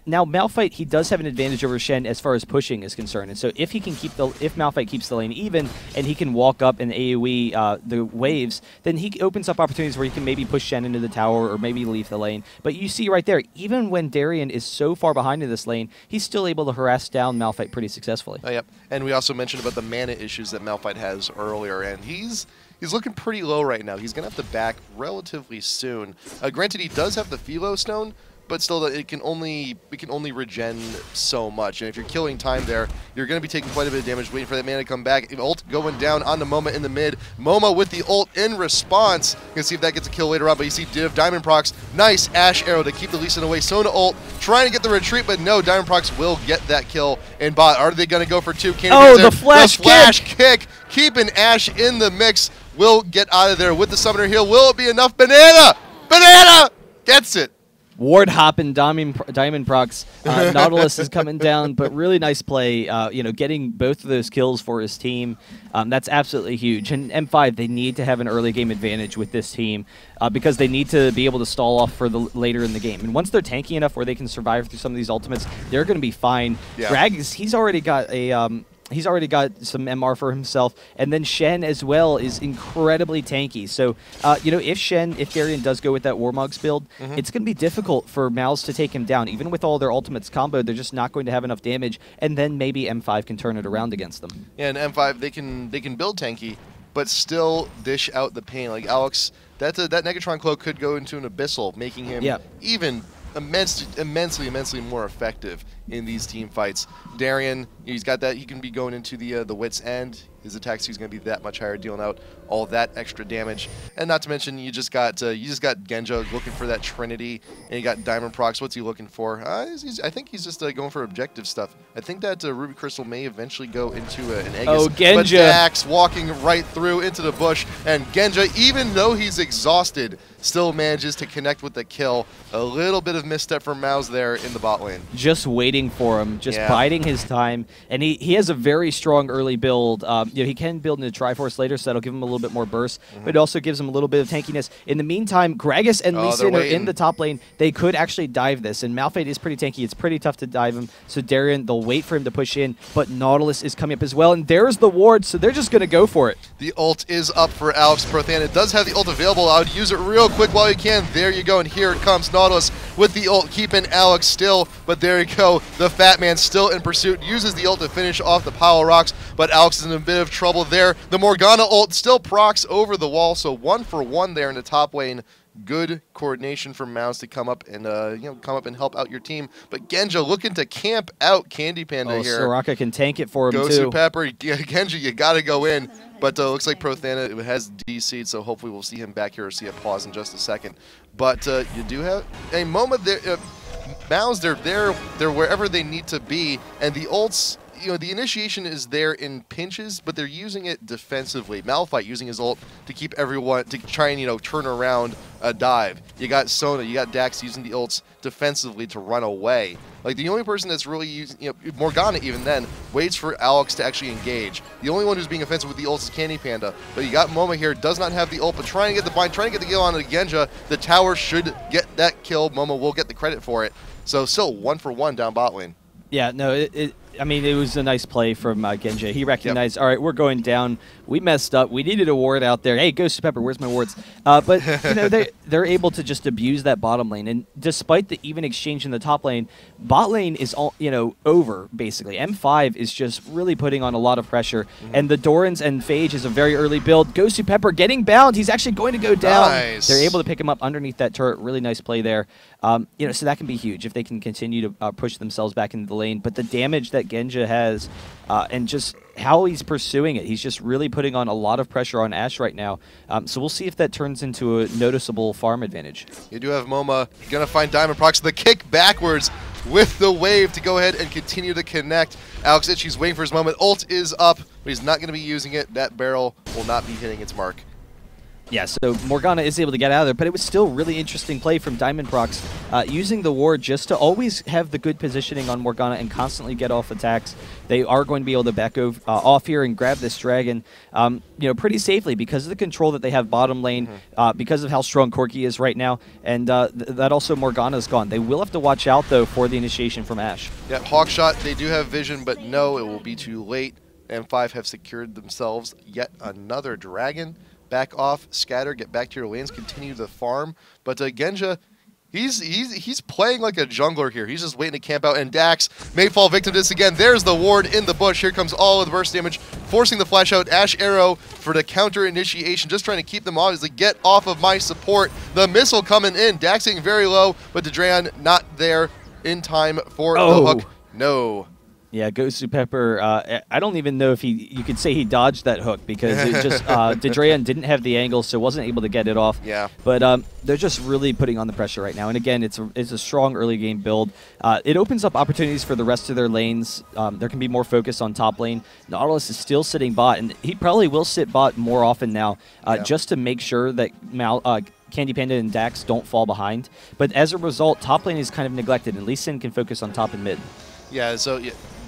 now Malphite, he does have an advantage over Shen as far as pushing is concerned. And so if he can if Malphite keeps the lane even and he can walk up and AoE the waves, then he opens up opportunities where he can maybe push Shen into the tower or maybe leave the lane. But you see right there, even when Darian is so far behind in this lane, he's still able to harass down Malphite pretty successfully. Oh, yep. And we also mentioned about the mana issues that Malphite has earlier, and he's he's looking pretty low right now. He's going to have to back relatively soon. Granted, he does have the Philo Stone, but still, it can only regen so much. And if you're killing time there, you're going to be taking quite a bit of damage, waiting for that mana to come back. Ult going down onto Moma in the mid. Moma with the ult in response. You can see if that gets a kill later on, but you see Div, Diamond procs. Nice Ash arrow to keep the Lee Sin away. Sona ult, trying to get the retreat, but no, Diamond procs will get that kill in bot. Are they going to go for 2? Oh, the flash kick. Keeping Ash in the mix. Will get out of there with the Summoner heal. Will it be enough? Banana! Banana! Gets it. Ward hopping, Diamond procs. Nautilus is coming down, but really nice play. You know, getting both of those kills for his team. That's absolutely huge. And M5, they need to have an early game advantage with this team because they need to be able to stall off for the later in the game. And once they're tanky enough where they can survive through some of these ultimates, they're going to be fine. Yeah. Greg, he's already got a... He's already got some MR for himself, and then Shen as well is incredibly tanky. So, you know, if Darian does go with that Warmogs build, it's going to be difficult for Mouz to take him down. Even with all their ultimates combo, they're just not going to have enough damage, and then maybe M5 can turn it around against them. Yeah, and M5, they can build tanky, but still dish out the pain. Like Alex, that Negatron Cloak could go into an Abyssal, making him even immensely more effective in these team fights. Darian, he's got that. He can be going into the wit's end. His attack speed is going to be that much higher, dealing out all that extra damage. And not to mention, you just got Genja looking for that Trinity, and you got Diamond procs. What's he looking for? I think he's just going for objective stuff. I think that Ruby Crystal may eventually go into an Aegis. Oh, Genja! But Dax walking right through into the bush, and Genja, even though he's exhausted, still manages to connect with the kill. A little bit of misstep from Mouz there in the bot lane. Just waiting for him, just biding his time. And he has a very strong early build. You know, he can build into Triforce later, so that'll give him a little bit more burst, but it also gives him a little bit of tankiness. In the meantime, Gragas and Lee Sin are in the top lane. They could actually dive this, and Malphite is pretty tanky. It's pretty tough to dive him, so Darian, they'll wait for him to push in, but Nautilus is coming up as well, and there's the ward, so they're just going to go for it. The ult is up for Alex Prothana. It does have the ult available. I would use it real quick while you can. There you go, and here it comes. Nautilus with the ult, keeping Alex still, but there you go. The Fat Man still in pursuit, uses the ult to finish off the pile of rocks, but Alex is in a bit of trouble there. The Morgana ult still procs over the wall, so 1 for 1 there in the top lane. Good coordination from Mouz to come up and help out your team. But Genja looking to camp out Candy Panda here. Soraka can tank it for him Go too. Pepper, Genja, you got to go in. But looks like Prothana has DC'd, so hopefully we'll see him back here or see a pause in just a second. But you do have a moment there. Mouz, they're wherever they need to be, and the ults. You know, the initiation is there in pinches, but they're using it defensively. Malphite using his ult to keep everyone, to try and, turn around a dive. You got Sona, you got Dax using the ults defensively to run away. Like, the only person that's really using, Morgana even then, waits for Alex to actually engage. The only one who's being offensive with the ults is Candy Panda. But you got Moma here, does not have the ult, but trying to get the bind, trying to get the kill on Genja. The tower should get that kill. Moma will get the credit for it. So still 1 for 1 down bot lane. Yeah, no, I mean, it was a nice play from Genja. He recognized, all right, we're going down. We messed up. We needed a ward out there. Hey, Ghost Pepper, where's my wards? But they're able to just abuse that bottom lane. And despite the even exchange in the top lane, bot lane is all over basically. M5 is just really putting on a lot of pressure. And the Dorans and Phage is a very early build. Ghost Pepper getting bound. He's actually going to go down. Nice. They're able to pick him up underneath that turret. Really nice play there. So that can be huge if they can continue to push themselves back into the lane. But the damage that Genja has and just how he's pursuing it, he's just really putting on a lot of pressure on Ashe right now. So we'll see if that turns into a noticeable farm advantage. You do have Moma going to find Diamond procs. The kick backwards with the wave to go ahead and continue to connect. Alex Itchy's waiting for his moment. Ult is up, but he's not going to be using it. That barrel will not be hitting its mark. Yeah, so Morgana is able to get out of there, but it was still really interesting play from Diamond procs, using the ward just to always have the good positioning on Morgana and constantly get off attacks. They are going to be able to back off here and grab this dragon, pretty safely because of the control that they have bottom lane, because of how strong Corki is right now, and that also Morgana's gone. They will have to watch out though for the initiation from Ashe. Yeah, Hawkshot, they do have vision, but no, it will be too late. M5 have secured themselves yet another dragon. Back off, scatter, get back to your lanes, continue the farm. But Genja, He's playing like a jungler here. He's just waiting to camp out, and Dax may fall victim to this again. There's the ward in the bush. Here comes all of the burst damage, forcing the flash out. Ash Arrow for the counter initiation, just trying to keep them obviously. Get off of my support. The missile coming in. Dax getting very low, but Dedrayan not there in time for the hook. No. Yeah, Gosu Pepper, I don't even know if you could say he dodged that hook because it just, Dedrayan didn't have the angle, so wasn't able to get it off. Yeah. But they're just really putting on the pressure right now. And again, it's a strong early game build. It opens up opportunities for the rest of their lanes. There can be more focus on top lane. Nautilus is still sitting bot, and he probably will sit bot more often now just to make sure that Candy Panda and Dax don't fall behind. But as a result, top lane is kind of neglected, and Lee Sin can focus on top and mid. Yeah, so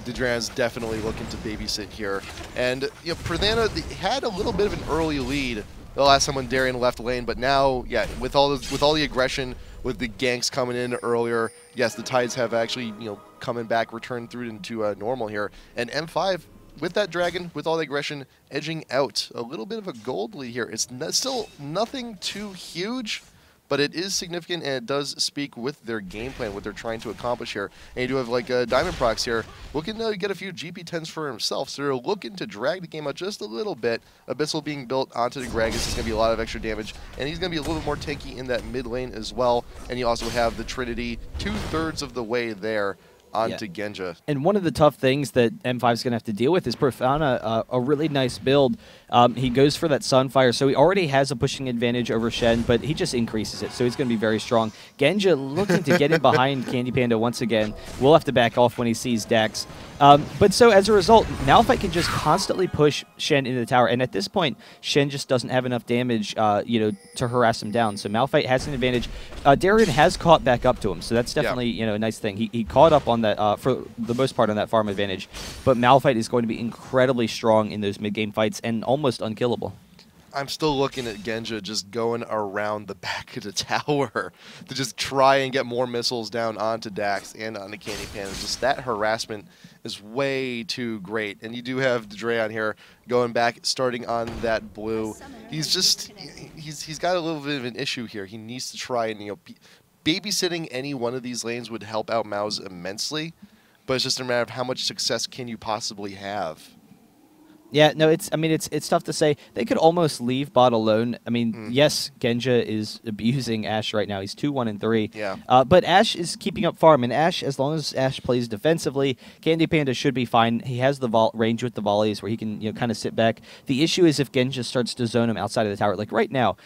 Dedrayan's definitely looking to babysit here. And Pradhana had a little bit of an early lead the last time when Darien left lane, but now, yeah, with all the aggression, with the ganks coming in earlier, yes, the tides have actually, coming back, returned through into normal here. And M5, with that dragon, with all the aggression, edging out a little bit of a gold lead here. It's still nothing too huge, but it is significant, and it does speak with their game plan, what they're trying to accomplish here. And you do have like Diamond Prox here, looking to get a few GP10s for himself, so they're looking to drag the game out just a little bit. Abyssal being built onto the Gragas is going to be a lot of extra damage, and he's going to be a little bit more tanky in that mid lane as well. And you also have the Trinity 2/3 of the way there onto Genja. And one of the tough things that M5 is going to have to deal with is Profana, a really nice build. He goes for that Sunfire, so he already has a pushing advantage over Shen, but he just increases it, so he's going to be very strong. Genja looking to get in behind Candy Panda once again. Will have to back off when he sees Dax. But so as a result, Malphite can just constantly push Shen into the tower, and at this point, Shen just doesn't have enough damage, to harass him down. So Malphite has an advantage. Darien has caught back up to him, so that's definitely a nice thing. He caught up on that for the most part on that farm advantage, but Malphite is going to be incredibly strong in those mid game fights and almost unkillable. I'm still looking at Genja just going around the back of the tower to just try and get more missiles down onto Dax and onto Candy Panda. Just that harassment is way too great. And you do have Dedrayan here going back, starting on that blue. He's got a little bit of an issue here. He needs to try and, babysitting any one of these lanes would help out Mouz immensely, but it's just a matter of how much success can you possibly have. Yeah, no, it's tough to say. They could almost leave bot alone. I mean, yes, Genja is abusing Ashe right now. He's 2-1-3. Yeah. But Ashe is keeping up farm, and Ashe, as long as Ashe plays defensively, Candy Panda should be fine. He has the range with the volleys where he can kind of sit back. The issue is if Genja starts to zone him outside of the tower. Like right now,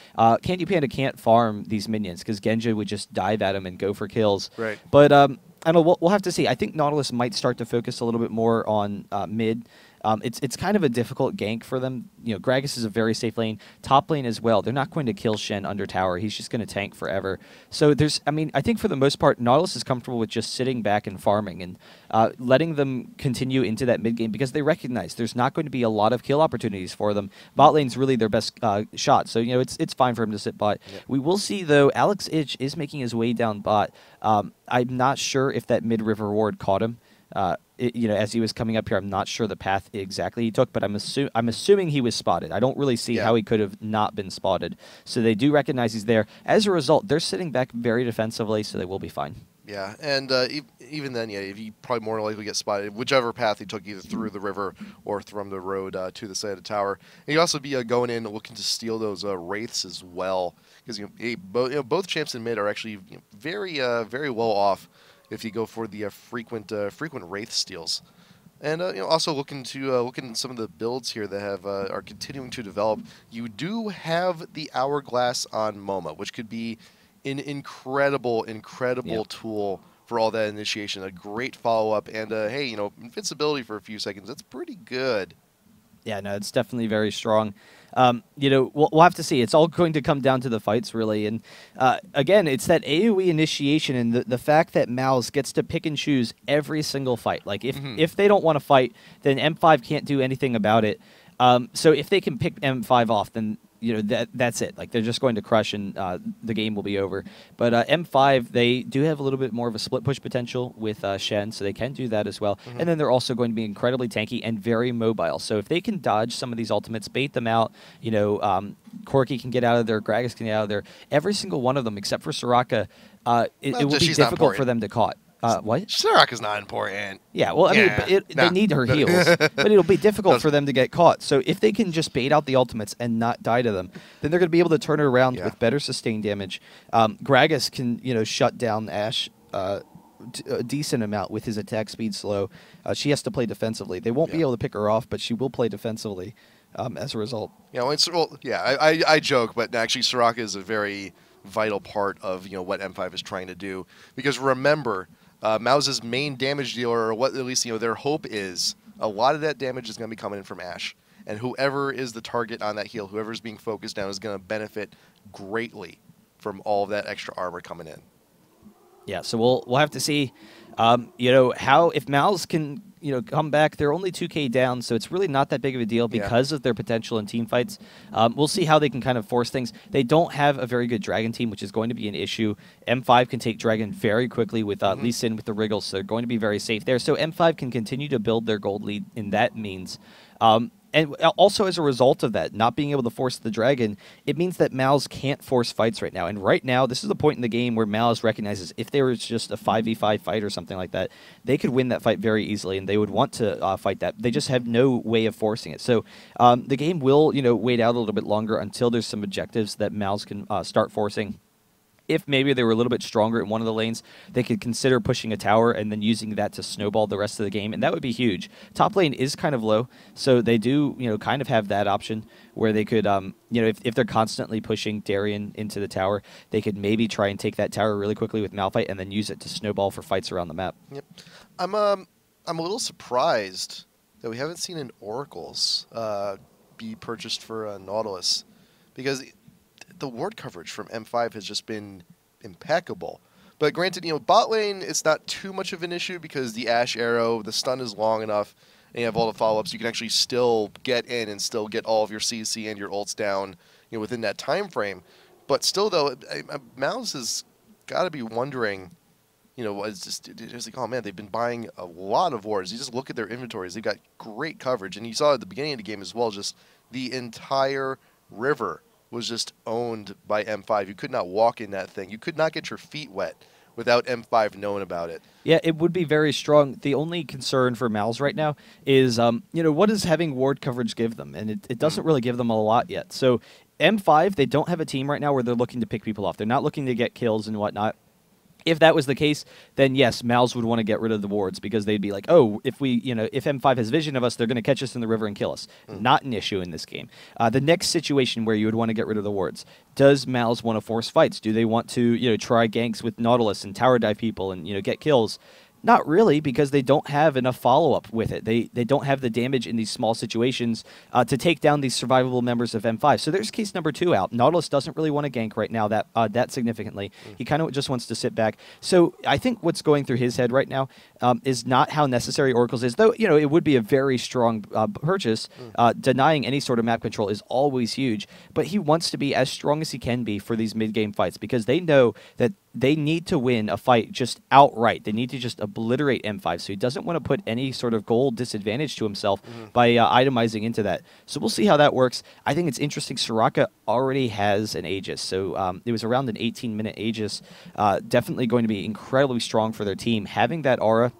Candy Panda can't farm these minions because Genja would just dive at him and go for kills. Right. But I don't know. We'll have to see. I think Nautilus might start to focus a little bit more on mid. It's kind of a difficult gank for them. Gragas is a very safe lane. Top lane as well. They're not going to kill Shen under tower. He's just going to tank forever. So I think for the most part, Nautilus is comfortable with just sitting back and farming and letting them continue into that mid game because they recognize there's not going to be a lot of kill opportunities for them. Bot lane's really their best shot. So, it's fine for him to sit bot. Yeah. We will see, though, Alex Ich is making his way down bot. I'm not sure if that mid-river ward caught him. As he was coming up here, I'm not sure the path exactly he took, but I'm assuming he was spotted. I don't really see how he could have not been spotted. So they do recognize he's there. As a result, they're sitting back very defensively, so they will be fine. Yeah, and even then, if he probably more likely get spotted, whichever path he took, either through the river or from the road to the side of the tower. And he'd also be going in looking to steal those wraiths as well, because both champs in mid are actually very very well off if you go for the frequent wraith steals. And also looking at some of the builds here that are continuing to develop. You do have the Hourglass on Moma, which could be an incredible tool for all that initiation. A great follow-up, and hey, invincibility for a few seconds. That's pretty good. Yeah, no, it's definitely very strong. We'll have to see. It's all going to come down to the fights, really. And again, it's that AoE initiation and the fact that Mouz gets to pick and choose every single fight. Like, if they don't want to fight, then M5 can't do anything about it. So if they can pick M5 off, then that's it. Like they're just going to crush, and the game will be over. But M5, they do have a little bit more of a split push potential with Shen, so they can do that as well. And then they're also going to be incredibly tanky and very mobile. So if they can dodge some of these ultimates, bait them out, Corki can get out of there, Gragas can get out of there. Every single one of them, except for Soraka, it will be difficult for them to caught. What? Soraka's not important. Yeah, well, I mean, they need her heals, but it'll be difficult for them to get caught. So if they can just bait out the ultimates and not die to them, then they're going to be able to turn it around with better sustained damage. Gragas can, shut down Ashe a decent amount with his attack speed slow. She has to play defensively. They won't be able to pick her off, but she will play defensively as a result. Yeah, I joke, but actually Soraka is a very vital part of what M5 is trying to do, because remember, Mouz's main damage dealer, or what at least their hope is, a lot of that damage is going to be coming in from Ashe, and whoever is the target on that heal, whoever's being focused down, is going to benefit greatly from all of that extra armor coming in. Yeah, so we'll have to see, how if Mouz can come back. They're only 2K down, so it's really not that big of a deal because of their potential in team fights. We'll see how they can kind of force things. They don't have a very good Dragon team, which is going to be an issue. M5 can take Dragon very quickly with Lee Sin with the Wriggles, so they're going to be very safe there. So M5 can continue to build their gold lead in that means. And also as a result of that, not being able to force the Dragon, it means that Mouz can't force fights right now. And right now, this is the point in the game where Mouz recognizes if there was just a 5v5 fight or something like that, they could win that fight very easily, and they would want to fight that. They just have no way of forcing it. So the game will, wait out a little bit longer until there's some objectives that Mouz can start forcing. If maybe they were a little bit stronger in one of the lanes, they could consider pushing a tower and then using that to snowball the rest of the game, and that would be huge. Top lane is kind of low, so they do, kind of have that option where they could, if they're constantly pushing Darien into the tower, they could maybe try and take that tower really quickly with Malphite and then use it to snowball for fights around the map. Yep, I'm a little surprised that we haven't seen an Oracles be purchased for Nautilus, because the ward coverage from M5 has just been impeccable. But granted, bot lane, it's not too much of an issue because the Ashe arrow, the stun is long enough, and you have all the follow-ups. You can actually still get in and still get all of your CC and your ults down, within that time frame. But still, though, Mouz has got to be wondering, it's like, oh man, they've been buying a lot of wards. You just look at their inventories; they've got great coverage, and you saw at the beginning of the game as well, just the entire river was just owned by M5. You could not walk in that thing. You could not get your feet wet without M5 knowing about it. Yeah, it would be very strong. The only concern for Mouz right now is, what does having ward coverage give them? And it doesn't really give them a lot yet. So M5, they don't have a team right now where they're looking to pick people off. They're not looking to get kills and whatnot. If that was the case, then yes, Mouz would want to get rid of the wards because they'd be like, oh, if M5 has vision of us, they're going to catch us in the river and kill us. Not an issue in this game. The next situation where you would want to get rid of the wards, does Mouz want to force fights? Do they want to, try ganks with Nautilus and tower dive people and, get kills? Not really, because they don't have enough follow-up with it. They don't have the damage in these small situations to take down these survivable members of M5. So there's case number 2 out. Nautilus doesn't really want to gank right now that significantly. He kind of just wants to sit back. So I think what's going through his head right now is not how necessary Oracles is, though it would be a very strong purchase. Denying any sort of map control is always huge, but he wants to be as strong as he can be for these mid-game fights because they know that they need to win a fight just outright. They need to just obliterate M5, so he doesn't want to put any sort of goal disadvantage to himself by itemizing into that. So we'll see how that works. I think it's interesting. Soraka already has an Aegis, so it was around an 18-minute Aegis. Definitely going to be incredibly strong for their team. Having that aura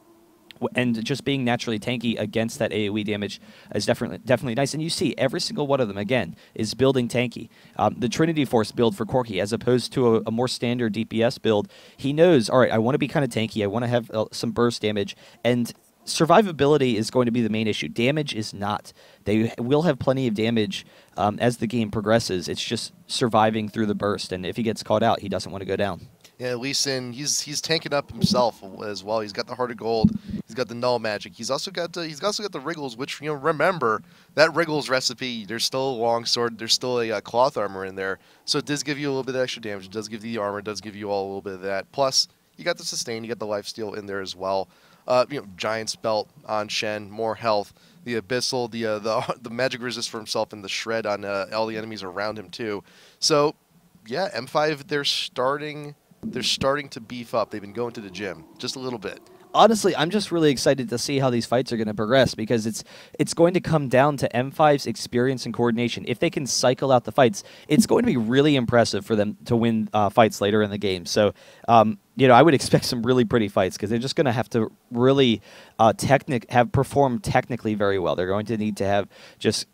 and just being naturally tanky against that AoE damage is definitely nice. And you see every single one of them, again, is building tanky. The Trinity Force build for Corki, as opposed to a more standard DPS build, he knows, all right, I want to be kind of tanky. I want to have some burst damage. And survivability is going to be the main issue. Damage is not. They will have plenty of damage as the game progresses. It's just surviving through the burst. And if he gets caught out, he doesn't want to go down. Yeah, Lee Sin, he's tanking up himself as well. He's got the Heart of Gold. He's got the Null Magic. He's also got the Wriggles, which remember that Wriggles recipe. There's still a long sword. There's still a cloth armor in there, so it does give you a little bit of extra damage. It does give you the armor. It does give you all a little bit of that. Plus, you got the sustain. You got the lifesteal in there as well. Giant's Belt on Shen, more health. The Abyssal, the magic resist for himself, and the shred on all the enemies around him too. So, yeah, M5 they're starting to beef up. They've been going to the gym just a little bit. Honestly, I'm just really excited to see how these fights are going to progress because it's going to come down to M5's experience and coordination. If they can cycle out the fights, it's going to be really impressive for them to win fights later in the game. So, I would expect some really pretty fights because they're just going to have to really perform technically very well. They're going to need to have just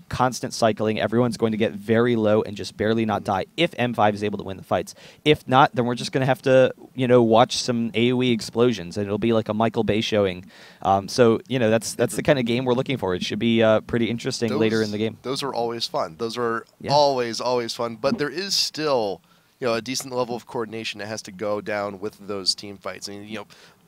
constant cycling. Everyone's going to get very low and just barely not die if M5 is able to win the fights. If not, then we're just going to have to watch some AoE explosions and it'll be like a Michael Bay showing. That's the kind of game we're looking for. It should be pretty interesting later in the game. Those are always fun. Those are always fun. But there is still a decent level of coordination that has to go down with those team fights. I mean,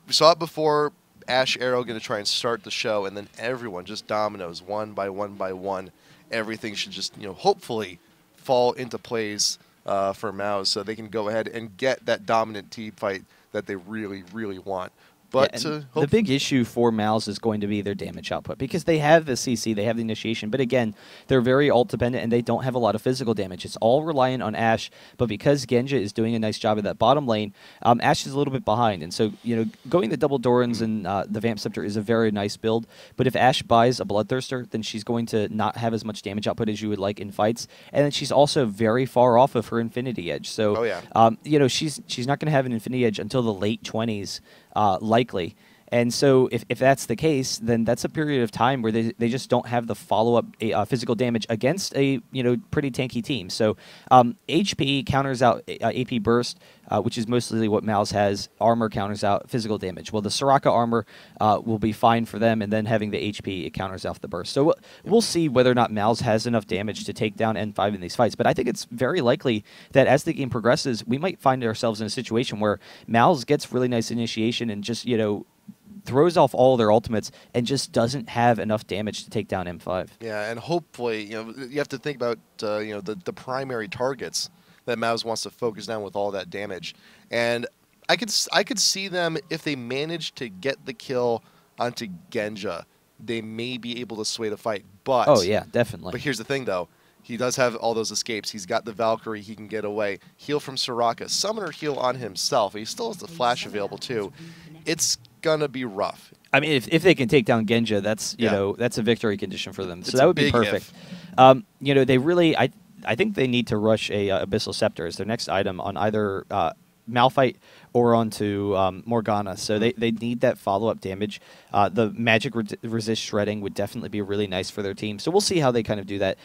we saw it before. Ash Arrow going to try and start the show, and then everyone just dominoes one by one by one. Everything should just hopefully fall into place for Mouz, so they can go ahead and get that dominant team fight that they really, really want. But the big issue for Mouz is going to be their damage output because they have the CC, they have the initiation, but again, they're very ult dependent and they don't have a lot of physical damage. It's all reliant on Ashe, but because Genja is doing a nice job at that bottom lane, Ashe is a little bit behind. And so, going the double Dorans and the Vamp Scepter is a very nice build, but if Ashe buys a Bloodthirster, then she's going to not have as much damage output as you would like in fights, and then she's also very far off of her Infinity Edge. So, she's not going to have an Infinity Edge until the late 20s. Likely. And so if that's the case, then that's a period of time where they just don't have the follow-up physical damage against a pretty tanky team. So HP counters out AP Burst, which is mostly what Mouz has. Armor counters out physical damage. Well, the Soraka armor will be fine for them, and then having the HP, it counters off the burst. So we'll see whether or not Mouz has enough damage to take down N5 in these fights. But I think it's very likely that as the game progresses, we might find ourselves in a situation where Mouz gets really nice initiation and just, throws off all their ultimates and just doesn't have enough damage to take down M5. Yeah, and hopefully, you have to think about, the primary targets that Mouz wants to focus down with all that damage. And I could see them, if they manage to get the kill onto Genja, they may be able to sway the fight. But oh, yeah, definitely. But here's the thing, though. He does have all those escapes. He's got the Valkyrie. He can get away. Heal from Soraka. Summoner heal on himself. He still has the flash available, too. It's gonna be rough. I mean, if they can take down Genja, that's that's a victory condition for them. So that would be perfect. They really, I think they need to rush a Abyssal Scepter as their next item on either Malphite or onto Morgana. So they need that follow-up damage. The magic resist shredding would definitely be really nice for their team. So we'll see how they kind of do that.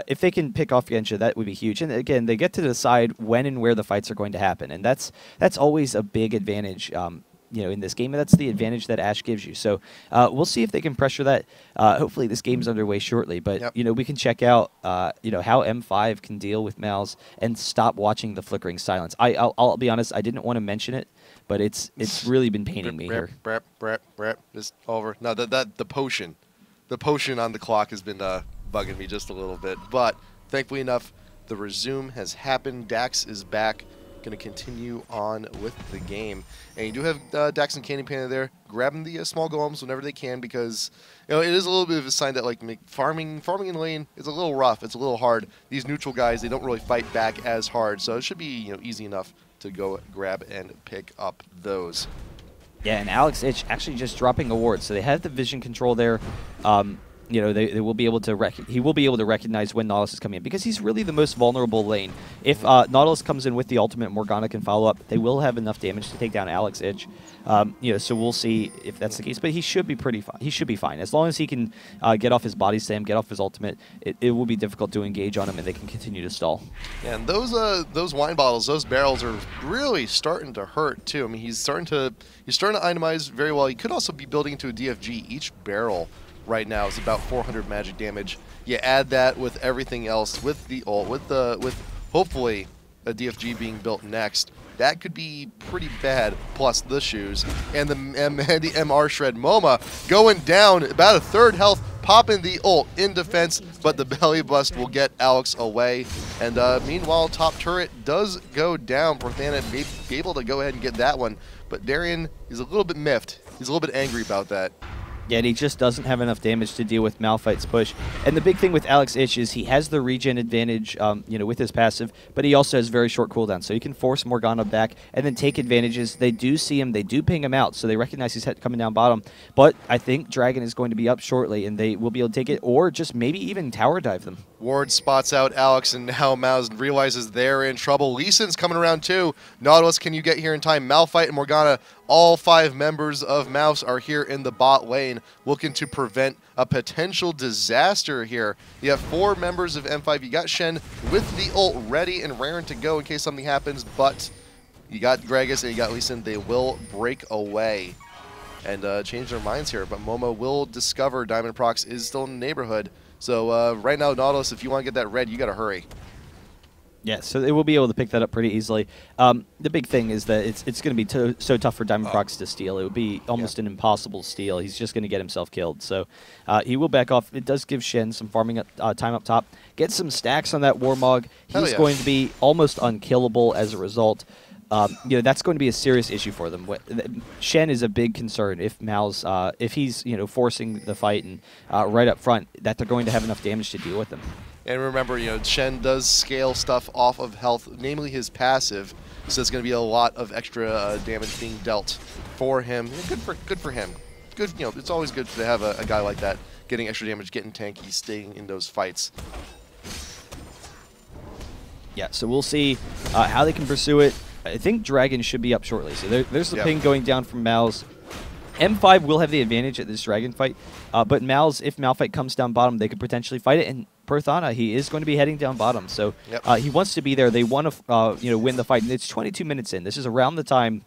If they can pick off Genja, that would be huge. And again, they get to decide when and where the fights are going to happen, and that's always a big advantage. In this game, and that's the advantage that Ashe gives you. So we'll see if they can pressure that. Hopefully this game's underway shortly, but we can check out how M5 can deal with Mouz and stop watching the flickering silence. I'll be honest, I didn't want to mention it, but it's really been paining me here. Just over. No, the potion on the clock has been bugging me just a little bit, but thankfully enough, the resume has happened. Dax is back. Going to continue on with the game, and you do have Dax and Candy Panda there grabbing the small golems whenever they can, because it is a little bit of a sign that farming in lane is a little rough. It's a little hard. These neutral guys, they don't really fight back as hard, so it should be easy enough to go grab and pick up those. Yeah, and Alex Ich actually just dropping a ward, so they have the vision control there. They will be able to he will be able to recognize when Nautilus is coming in, because he's really the most vulnerable lane. If Nautilus comes in with the ultimate, Morgana can follow up. They will have enough damage to take down Alex Ich. So we'll see if that's the case. But he should be pretty fine. He should be fine as long as he can get off his body slam, get off his ultimate. It will be difficult to engage on him, and they can continue to stall. Yeah, and those wine bottles, those barrels are really starting to hurt too. I mean, he's starting to itemize very well. He could also be building into a DFG. Each barrel right now is about 400 magic damage. You add that with everything else, with the ult, with hopefully a DFG being built next. That could be pretty bad, plus the shoes. And the MR Shred MoMA going down, about a third health, popping the ult in defense, but the belly bust will get Alex away. And meanwhile, top turret does go down. Porthana may be able to go ahead and get that one, but Darian is a little bit miffed. He's a little bit angry about that. Yeah, and he just doesn't have enough damage to deal with Malphite's push. And the big thing with Alex Ich is he has the regen advantage, with his passive, but he also has very short cooldown. So he can force Morgana back and then take advantages. They do see him. They do ping him out, so they recognize he's coming down bottom. But I think Dragon is going to be up shortly, and they will be able to take it, or just maybe even tower dive them. Ward spots out Alex, and now Mouz realizes they're in trouble. Lee Sin's coming around too. Nautilus, can you get here in time? Malphite and Morgana, all 5 members of Mouz are here in the bot lane, looking to prevent a potential disaster here. You have 4 members of M5. You got Shen with the ult ready and raring to go in case something happens, but you got Gragas and you got Lee Sin. They will break away and change their minds here, but Momo will discover Diamond Prox is still in the neighborhood. So right now, Nautilus, if you want to get that red, you got to hurry. Yeah, so they will be able to pick that up pretty easily. The big thing is that it's going to be so tough for Diamond Prox to steal. It would be almost an impossible steal. He's just going to get himself killed. So he will back off. It does give Shen some farming time up top. Get some stacks on that Warmog. He's going to be almost unkillable as a result. That's going to be a serious issue for them. Shen is a big concern if Mouz, if he's forcing the fight and right up front, that they're going to have enough damage to deal with him. And remember, Shen does scale stuff off of health, namely his passive, so it's going to be a lot of extra damage being dealt for him. Good for him. Good, it's always good to have a guy like that getting extra damage, getting tanky, staying in those fights. Yeah, so we'll see how they can pursue it. I think Dragon should be up shortly. So there's the ping going down from Mouz. M5 will have the advantage at this Dragon fight, but Mouz, if Malphite comes down bottom, they could potentially fight it. And Perthana, he is going to be heading down bottom, so he wants to be there. They want to win the fight, and it's 22 minutes in. This is around the time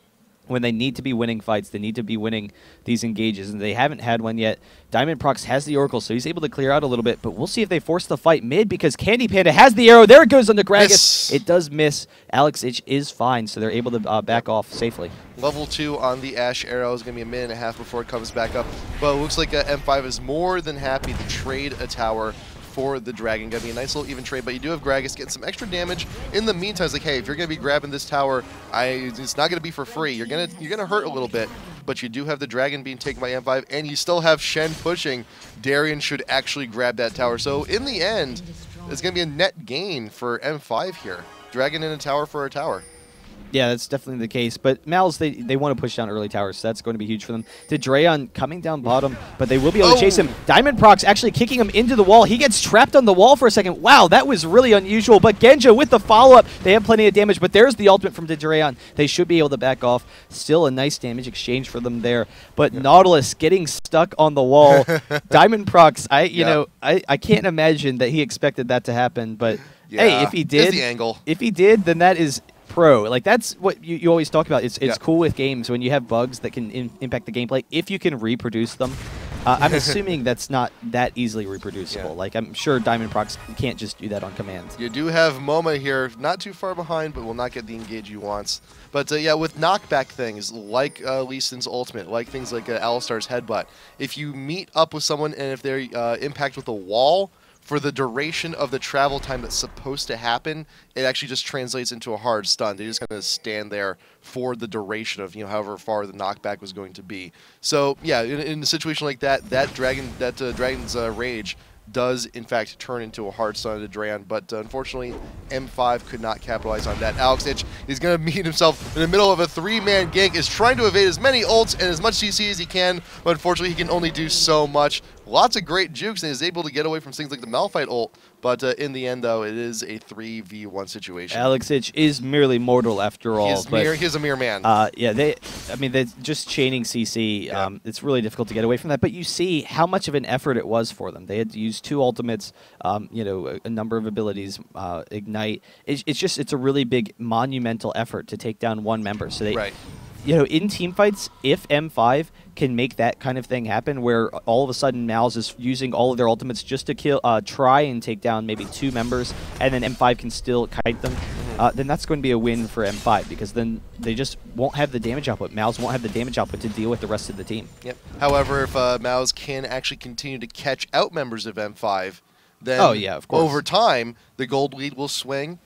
when they need to be winning fights. They need to be winning these engages, and they haven't had one yet. Diamond Prox has the Oracle, so he's able to clear out a little bit, but we'll see if they force the fight mid, because Candy Panda has the arrow. There it goes on the Gragas. It does miss. Alex Ich is fine, so they're able to back off safely. Level 2 on the Ash arrow is going to be a minute and a half before it comes back up, but it looks like M5 is more than happy to trade a tower for the Dragon. Gonna be a nice little even trade, but you do have Gragas getting some extra damage. In the meantime, it's like, hey, if you're gonna be grabbing this tower, it's not gonna be for free. You're gonna hurt a little bit, but you do have the Dragon being taken by M5, and you still have Shen pushing. Darian should actually grab that tower. So in the end, it's gonna be a net gain for M5 here. Dragon in a tower for a tower. Yeah, that's definitely the case. But Mouz, they want to push down early towers, so that's going to be huge for them. To Drayon coming down bottom, but they will be able to chase him. Diamond Prox actually kicking him into the wall. He gets trapped on the wall for a second. Wow, that was really unusual. But Genja with the follow-up. They have plenty of damage, but there's the ultimate from Drayon. They should be able to back off. Still a nice damage exchange for them there. But Nautilus getting stuck on the wall. Diamond Prox, I can't imagine that he expected that to happen. But hey, if he did, then that is pro. Like, that's what you always talk about. It's cool with games when you have bugs that can impact the gameplay. If you can reproduce them, I'm assuming that's not that easily reproducible. Like, I'm sure Diamond Prox can't just do that on command. You do have Moma here, not too far behind, but will not get the engage he wants. But yeah, with knockback things like Lee Sin's ultimate, like things like Alistar's headbutt, if you meet up with someone and if they're impact with a wall, for the duration of the travel time that's supposed to happen, it actually just translates into a hard stun. They just kind of stand there for the duration of however far the knockback was going to be. So yeah, in a situation like that, Dragon's Rage does in fact turn into a hard stun to Drayon, but unfortunately M5 could not capitalize on that. Alex Ich is going to meet himself in the middle of a 3-man gank, is trying to evade as many ults and as much CC as he can, but unfortunately he can only do so much. Lots of great jukes and is able to get away from things like the Malphite ult, but in the end though, it is a 3v1 situation. Alex Ich is merely mortal after all. He's a mere man. They're just chaining CC. It's really difficult to get away from that, but you see how much of an effort it was for them. They had to use 2 ultimates, a number of abilities, Ignite. It's a really big monumental effort to take down one member. So they, in team fights, if M5 can make that kind of thing happen, where all of a sudden Mouz is using all of their ultimates just to try and take down maybe 2 members, and then M5 can still kite them, then that's going to be a win for M5, because then they just won't have the damage output. Mouz won't have the damage output to deal with the rest of the team. Yep. However, if Mouz can actually continue to catch out members of M5, then of course, over time, the gold lead will swing,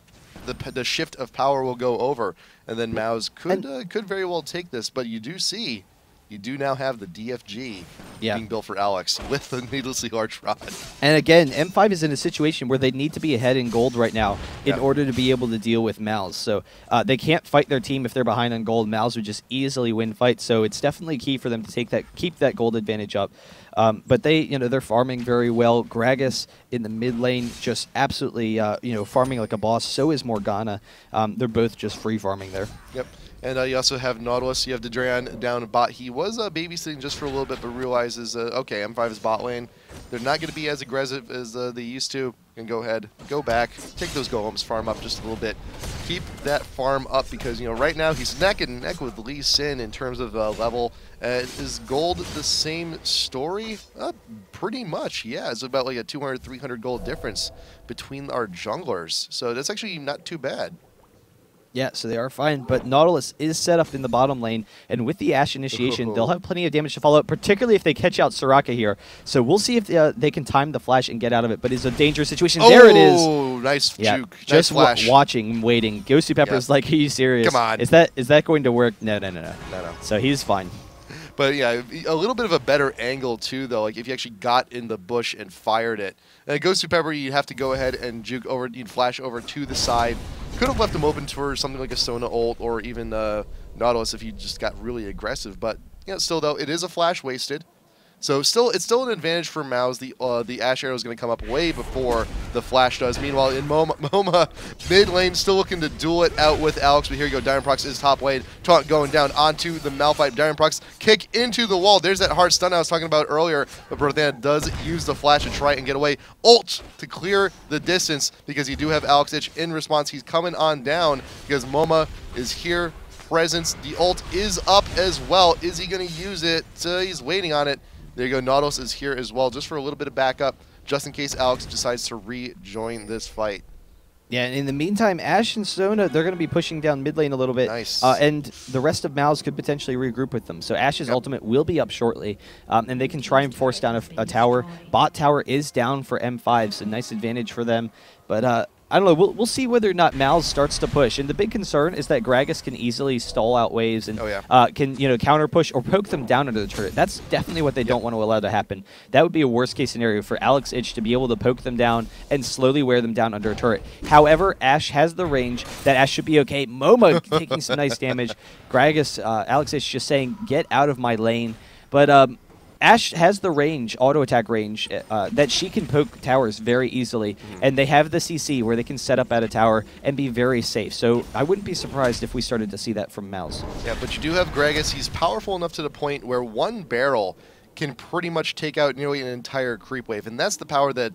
the shift of power will go over, and then Mouz could very well take this. But you do see you do now have the DFG Yeah. being built for Alex with the needlessly large rod. And again, M5 is in a situation where they need to be ahead in gold right now in order to be able to deal with Mouz. So they can't fight their team if they're behind on gold. Mouz would just easily win fights. So it's definitely key for them to keep that gold advantage up. But they're farming very well. Gragas in the mid lane just absolutely farming like a boss. So is Morgana. They're both just free farming there. Yep. And you also have Nautilus. You have Dedran down bot. He was babysitting just for a little bit, but realizes, okay, M5 is bot lane. They're not going to be as aggressive as they used to. And go ahead, go back, take those golems, farm up just a little bit. Keep that farm up because, right now he's neck and neck with Lee Sin in terms of level. Is gold the same story? Pretty much, yeah. It's about like a 200, 300 gold difference between our junglers. So that's actually not too bad. Yeah, so they are fine, but Nautilus is set up in the bottom lane, and with the Ashe initiation, they'll have plenty of damage to follow up, particularly if they catch out Soraka here. So we'll see if they can time the flash and get out of it, but it's a dangerous situation. Oh, there it is. Oh, nice juke. Just nice flash. Watching, waiting. Ghosty Pepper's like, are you serious? Come on. Is that going to work? No. No. So he's fine. But yeah, a little bit of a better angle too, though. Like if you actually got in the bush and fired it. And it goes to Pepper, you'd have to go ahead and juke over. You'd flash over to the side. Could have left him open for something like a Sona ult or even Nautilus if he just got really aggressive. But still though, it is a flash wasted. So it's still an advantage for Mouz. The Ashe arrow is going to come up way before the flash does. Meanwhile, in Moma mid lane, still looking to duel it out with Alex. But here you go, Diamond Prox is top lane. Taunt going down onto the Malphite. Diamond Prox kick into the wall. There's that hard stun I was talking about earlier. But Brothan does use the flash to try and get away. Ult to clear the distance because you do have Alex Ich in response. He's coming on down because Moma is here. Presence. The ult is up as well. Is he going to use it? He's waiting on it. There you go, Nautilus is here as well, just for a little bit of backup, just in case Alex decides to rejoin this fight. Yeah, and in the meantime, Ashe and Sona, they're going to be pushing down mid lane a little bit. Nice. And the rest of Mouz could potentially regroup with them. So Ashe's ultimate will be up shortly, and they can try and force down a tower. Bot tower is down for M5, so nice advantage for them. But I don't know. We'll see whether or not Mouz starts to push. And the big concern is that Gragas can easily stall out waves and can counter push or poke them down under the turret. That's definitely what they don't want to allow to happen. That would be a worst case scenario for Alex Ich to be able to poke them down and slowly wear them down under a turret. However, Ashe has the range. That Ashe should be okay. Moma taking some nice damage. Gragas, Alex Ich just saying, get out of my lane. But Ashe has the range, auto attack range, that she can poke towers very easily, and they have the CC where they can set up at a tower and be very safe. So I wouldn't be surprised if we started to see that from Mouz. Yeah, but you do have Gragas. He's powerful enough to the point where one barrel can pretty much take out nearly an entire creep wave, and that's the power that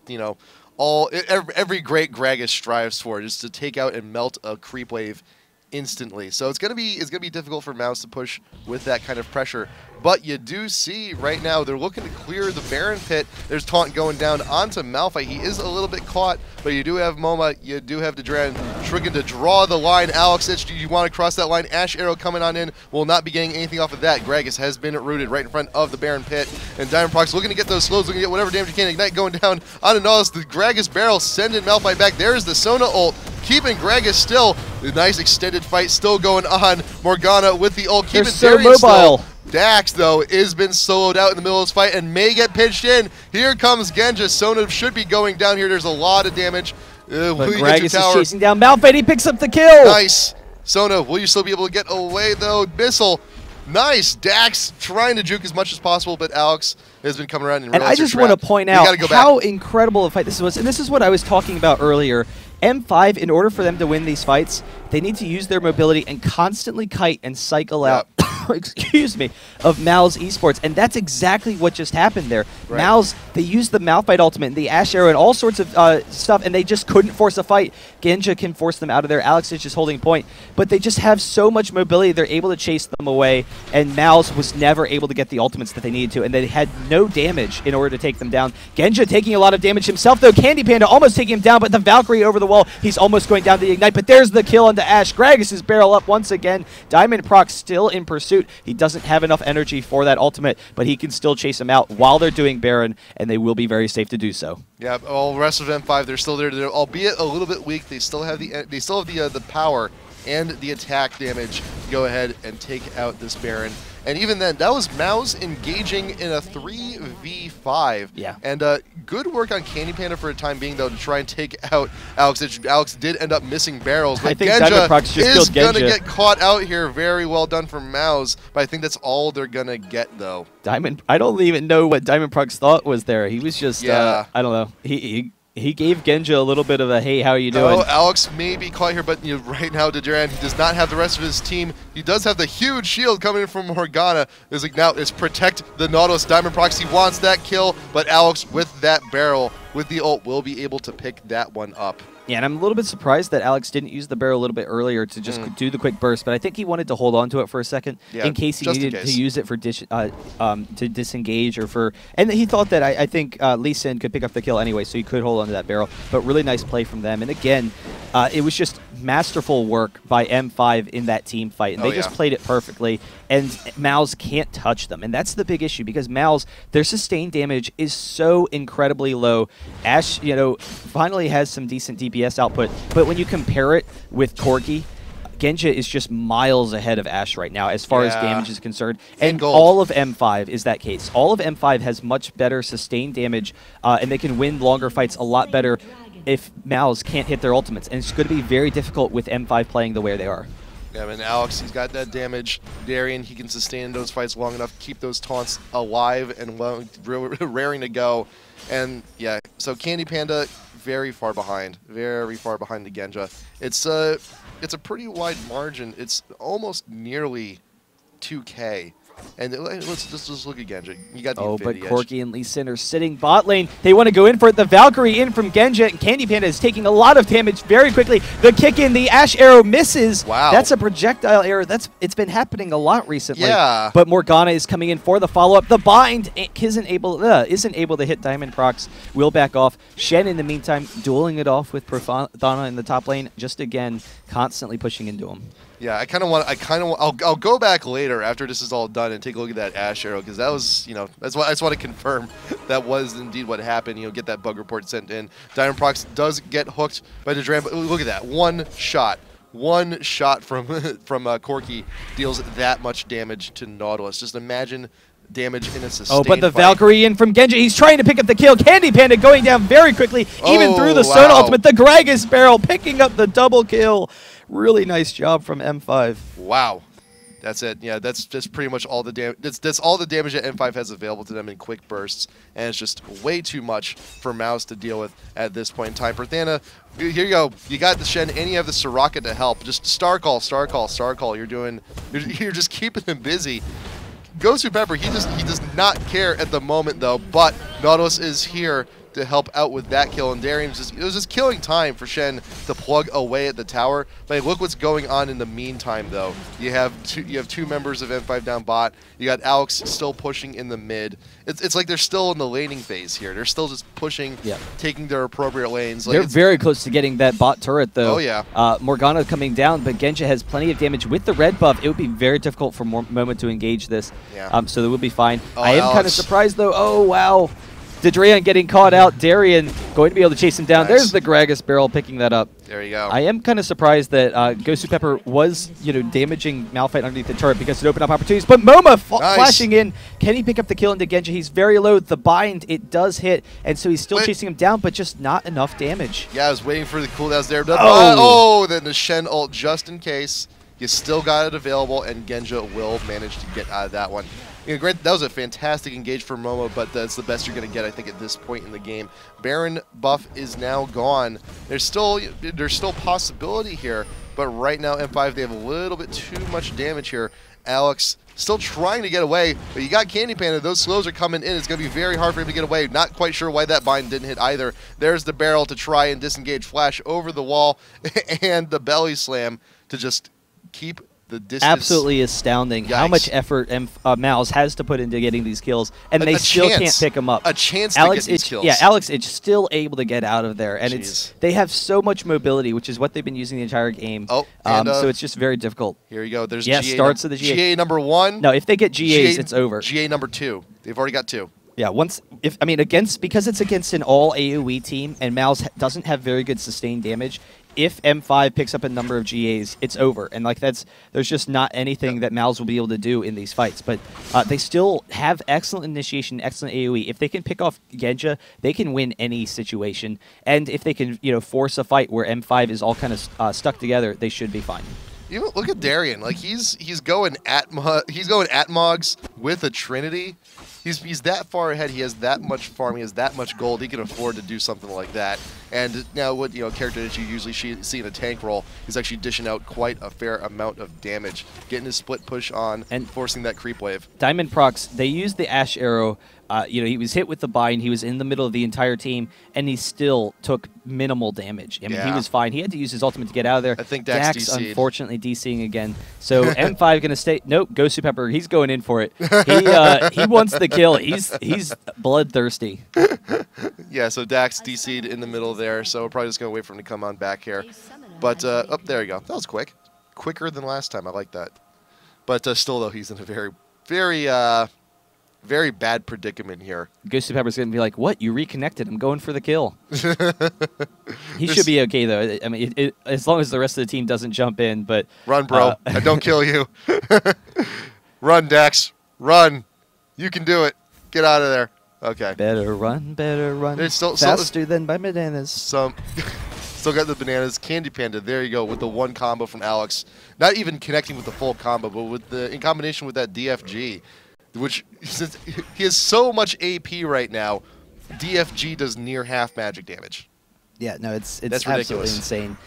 every great Gragas strives for, just to take out and melt a creep wave instantly. So it's gonna be difficult for Mouz to push with that kind of pressure. But you do see right now they're looking to clear the Baron pit. There's taunt going down onto Malphite. He is a little bit caught, but you do have Moma, you do have Dedran trying to draw the line. Alex Ich, do you want to cross that line? Ashe arrow coming on in. Will not be getting anything off of that. Gragas has been rooted right in front of the Baron pit. And Diamond Prox looking to get those slows, looking to get whatever damage he can. Ignite going down onto Nautilus. The Gragas barrel sending Malphite back. There's the Sona ult, keeping Gragas still. The nice extended fight still going on. Morgana with the ult, keeping so mobile. Still. Dax, though, has been soloed out in the middle of this fight and may get pitched in. Here comes Genja. Sona should be going down here. There's a lot of damage. But Gragas is chasing down Malphite. He picks up the kill. Nice. Sona, will you still be able to get away, though? Missile. Nice. Dax trying to juke as much as possible, but Alex has been coming around. And I just want to point out how incredible a fight this was. And this is what I was talking about earlier. M5, in order for them to win these fights, they need to use their mobility and constantly kite and cycle out excuse me, of Mouz esports, and that's exactly what just happened there. Right. Mouz, they used the Malphite ultimate and the Ashe arrow and all sorts of stuff, and they just couldn't force a fight. Genja can force them out of there. Alex is just holding point, but they just have so much mobility, they're able to chase them away, and Mouz was never able to get the ultimates that they needed to, and they had no damage in order to take them down. Genja taking a lot of damage himself, though. Candy Panda almost taking him down, but the Valkyrie over the wall, he's almost going down to the Ignite, but there's the kill onto Ashe. Gragas' barrel up once again. Diamond Proc still in pursuit. He doesn't have enough energy for that ultimate, but he can still chase him out while they're doing Baron, and they will be very safe to do so. Yeah, all the rest of M5, they're still there. They're, albeit a little bit weak, they still have the power and the attack damage to go ahead and take out this Baron. And even then, that was Mouz engaging in a 3v5. Yeah. And good work on Candy Panda for a time being, though, to try and take out Alex. Alex did end up missing barrels, but I think Genja is going to get caught out here. Very well done from Mouz, but I think that's all they're going to get, though. I don't even know what Diamond Prox thought was there. He was just, I don't know. He gave Genja a little bit of a, hey, how you doing? Oh, Alex may be caught here, but right now, Duran, he does not have the rest of his team. He does have the huge shield coming in from Morgana. It's like now it's protect the Nautilus. Diamond Prox, he wants that kill, but Alex with that barrel, with the ult, will be able to pick that one up. Yeah, and I'm a little bit surprised that Alex didn't use the barrel a little bit earlier to just do the quick burst, but I think he wanted to hold on to it for a second in case he needed to use it for to disengage or for... And he thought that I think Lee Sin could pick up the kill anyway, so he could hold on to that barrel, but really nice play from them. And again, it was just masterful work by M5 in that team fight, and they just played it perfectly, and Mouz can't touch them. And that's the big issue, because Mouz, their sustained damage is so incredibly low. Ashe, finally has some decent DPS output, but when you compare it with Corki, Genja is just miles ahead of Ashe right now as far as damage is concerned. And all of M5 is that case. All of M5 has much better sustained damage, and they can win longer fights a lot better if Mouz can't hit their ultimates. And it's going to be very difficult with M5 playing the way they are. Yeah, I mean, Alex, he's got that damage. Darian, he can sustain those fights long enough to keep those taunts alive and raring to go. And yeah, so Candy Panda, very far behind the Genja. It's a pretty wide margin. It's almost nearly 2K. And let's just look at Genja. You got the but Infinity Corki and Lee Sin are sitting bot lane. They want to go in for it. The Valkyrie in from Genja, and Candy Panda is taking a lot of damage very quickly. The kick in, the Ashe arrow misses. Wow. That's a projectile error. It's been happening a lot recently. Yeah. But Morgana is coming in for the follow-up. The bind isn't able to hit Diamond Prox. Will back off. Shen, in the meantime, dueling it off with Profana in the top lane. Just again, constantly pushing into him. Yeah, I'll go back later after this is all done and take a look at that Ashe arrow, because that was, that's what I just want to confirm that was indeed what happened. Get that bug report sent in. Diamond Prox does get hooked by the Dram, but look at that, one shot from Corki deals that much damage to Nautilus. Just imagine damage in a sustained but the fight. Valkyrie in from Genja. He's trying to pick up the kill. Candy Panda going down very quickly, even through the Sona ultimate. The Gragas barrel picking up the double kill. Really nice job from M5. Wow. That's it. Yeah, that's just pretty much all the damage. That's all the damage that M5 has available to them in quick bursts, and it's just way too much for Mouz to deal with at this point in time. Perthana, here you go. You got the Shen, and you have the Soraka to help. Just star call. You're just keeping him busy. Gosu Pepper, he does not care at the moment though, but Nautilus is here to help out with that kill, and Darian's it was just killing time for Shen to plug away at the tower. But look what's going on in the meantime though. You have two members of M5 down bot. You got Alex still pushing in the mid. It's like they're still in the laning phase here. They're still just pushing, taking their appropriate lanes. Like, they're very close to getting that bot turret though. Oh yeah. Morgana coming down, but Genja has plenty of damage with the red buff. It would be very difficult for Moment to engage this. Yeah. So they will be fine. Oh, I am kind of surprised though. Oh wow. Dadrian getting caught out. Darian going to be able to chase him down. There's the Gragas barrel picking that up. There you go. I am kind of surprised that Gosu Pepper was, damaging Malphite underneath the turret because it opened up opportunities. But Moma flashing in. Can he pick up the kill into Genja? He's very low. The bind, it does hit, and so he's still chasing him down, but just not enough damage. Yeah, I was waiting for the cooldowns there. Then the Shen ult just in case. You still got it available, and Genja will manage to get out of that one. Great, that was a fantastic engage for Momo, but that's the best you're going to get, I think, at this point in the game. Baron buff is now gone. There's still possibility here, but right now M5, they have a little bit too much damage here. Alex still trying to get away, but you got Candy Panda. Those slows are coming in. It's going to be very hard for him to get away. Not quite sure why that bind didn't hit either. There's the barrel to try and disengage. Flash over the wall, and the belly slam to just keep the distance. Absolutely astounding how much effort Mouz has to put into getting these kills, and they still can't pick them up. A chance to get these kills. Yeah, Alex is still able to get out of there, and they have so much mobility, which is what they've been using the entire game. So it's just very difficult. Here you go. There's GA starts of the GA number 1. No, if they get GAs, it's over. GA number 2. They've already got 2. Yeah, because it's against an all AoE team, and Mouz doesn't have very good sustained damage. if M5 picks up a number of GAs, it's over. And like there's just not anything that Mouz will be able to do in these fights. But they still have excellent initiation, excellent AoE. If they can pick off Genja, they can win any situation. And if they can, force a fight where M5 is all kind of stuck together, they should be fine. You look at Darien. Like he's going at Mogs with a Trinity. He's that far ahead. He has that much farm. He has that much gold. He can afford to do something like that. And now, what character that you usually see in a tank role, he's actually dishing out quite a fair amount of damage, getting his split push on and forcing that creep wave. Diamond Prox, they used the Ash Arrow. He was hit with the bind. He was in the middle of the entire team, and he still took minimal damage. I mean, he was fine. He had to use his ultimate to get out of there. I think Dax unfortunately DCing again. So M5 going to stay. Nope, Ghost Pepper. He's going in for it. He wants the kill. He's bloodthirsty. Yeah. So Dax DC'd in the middle there. So we're probably just going to wait for him to come on back here. But there you go. That was quick. Quicker than last time. I like that. But still, though, he's in a very, very very bad predicament here. Ghost Pepper's going to be like, what? You reconnected. I'm going for the kill. He should be okay, though. I mean, as long as the rest of the team doesn't jump in. But run, bro. I don't kill you. Run, Dax. Run. You can do it. Get out of there. Okay. Better run. It's still, faster than my bananas. Still got the bananas. Candy Panda. There you go with the one combo from Alex. Not even connecting with the full combo, but in combination with that DFG. Which, since he has so much AP right now, DFG does near half magic damage. Yeah, no, it's That's absolutely ridiculous. insane.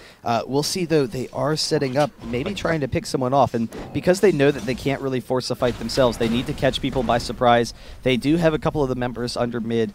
We'll see, though, they are setting up, maybe trying to pick someone off. And because they know that they can't really force a fight themselves, they need to catch people by surprise. They do have a couple of the members under mid.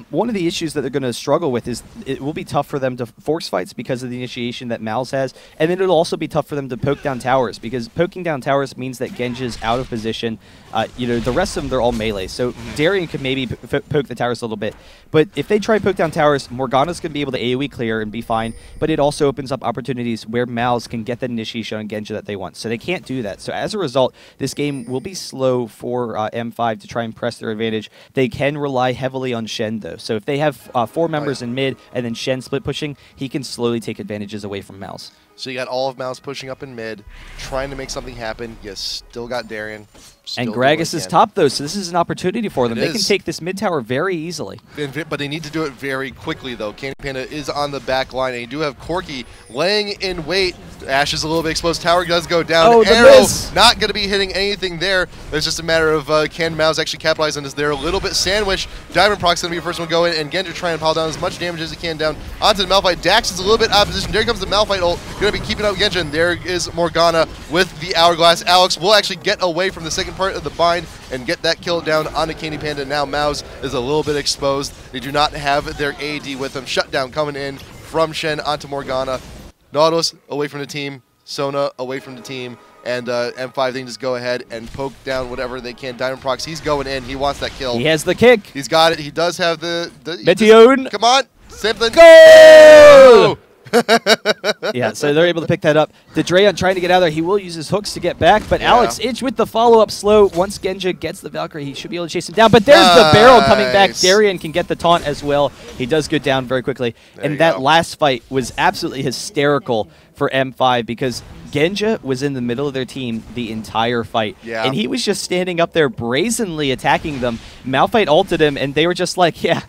One of the issues that they're going to struggle with is it will be tough for them to force fights because of the initiation that Mouz has. And then it'll also be tough for them to poke down towers, because poking down towers means that Genja's out of position. The rest of them, they're all melee. So Darien could maybe poke the towers a little bit. But if they try poke down towers, Morgana's going to be able to AoE clear and be fine. But it also opens up opportunities where Mouz can get that initiation on Genja that they want. So they can't do that. So as a result, this game will be slow for M5 to try and press their advantage. They can rely heavily on Shen, though. So if they have 4 members in mid and then Shen split pushing, he can slowly take advantages away from Mouz. So you got all of Mouz pushing up in mid, trying to make something happen. You still got Darien. And Gragas is top, though, so this is an opportunity for them. They can take this mid tower very easily. But they need to do it very quickly, though. Candy Panda is on the back line, and you do have Corky laying in wait. Ash is a little bit exposed. Tower does go down. Oh, Arrow not going to be hitting anything there. It's just a matter of can Mouz actually capitalize on this. They're a little bit sandwiched. Diamond Prox going to be the first one to go in, and Genja trying to pile down as much damage as he can down onto the Malphite. Dax is a little bit out of position. There comes the Malphite ult. Going to be keeping up Genja, and there is Morgana with the Hourglass. Alex will actually get away from the second part of the bind and get that kill down onto Candy Panda. Now Mouz is a little bit exposed. They do not have their AD with them. Shutdown coming in from Shen onto Morgana. Nautilus away from the team. Sona away from the team. And M5, they can just go ahead and poke down whatever they can. Diamond Prox, he's going in. He wants that kill. He has the kick. He's got it. He does have the Meteon. Come on. Something. Go! Yeah, so they're able to pick that up. The Dreon trying to get out of there. He will use his hooks to get back, but Alex Itch with the follow-up slow. Once Genja gets the Valkyrie, he should be able to chase him down. But there's the barrel coming back. Darien can get the taunt as well. He does go down very quickly. And that last fight was absolutely hysterical for M5 because Genja was in the middle of their team the entire fight. And he was just standing up there brazenly attacking them. Malphite ulted him, and they were just like, yeah,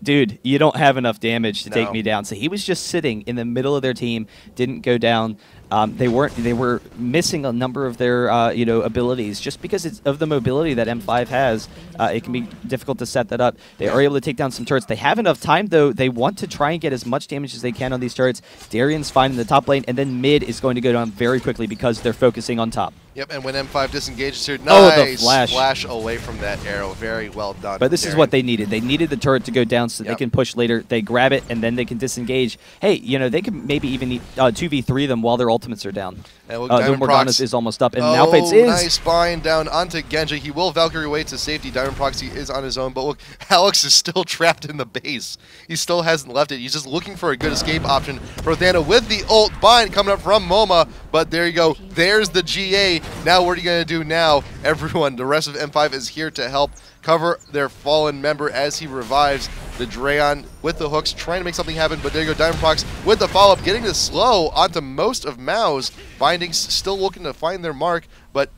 dude, you don't have enough damage to take me down. So he was just sitting in the middle of their team, didn't go down. They were missing a number of their abilities just because of the mobility that M5 has. It can be difficult to set that up. They are able to take down some turrets. They have enough time, though. They want to try and get as much damage as they can on these turrets. Darien's fine in the top lane, and then mid is going to go down very quickly because they're focusing on top. Yep, and when M5 disengages here, nice the flash away from that arrow. Very well done. But this is what they needed. They needed the turret to go down so they can push later. They grab it, and then they can disengage. Hey, they can maybe even 2v3 them while their ultimates are down. Diamond Morgana's is almost up, and Malphite's is. Nice bind down onto Genja. He will Valkyrie away to safety. Diamond Proxy is on his own, but look, Alex is still trapped in the base. He still hasn't left it. He's just looking for a good escape option for Thana with the ult bind coming up from MoMA, but But there you go. There's the GA. Now what are you going to do now? Everyone, the rest of M5 is here to help cover their fallen member as he revives. The Drayon with the hooks, trying to make something happen, but there you go, Diamondprox with the follow-up, getting the slow onto most of Mouz. Bindings still looking to find their mark, but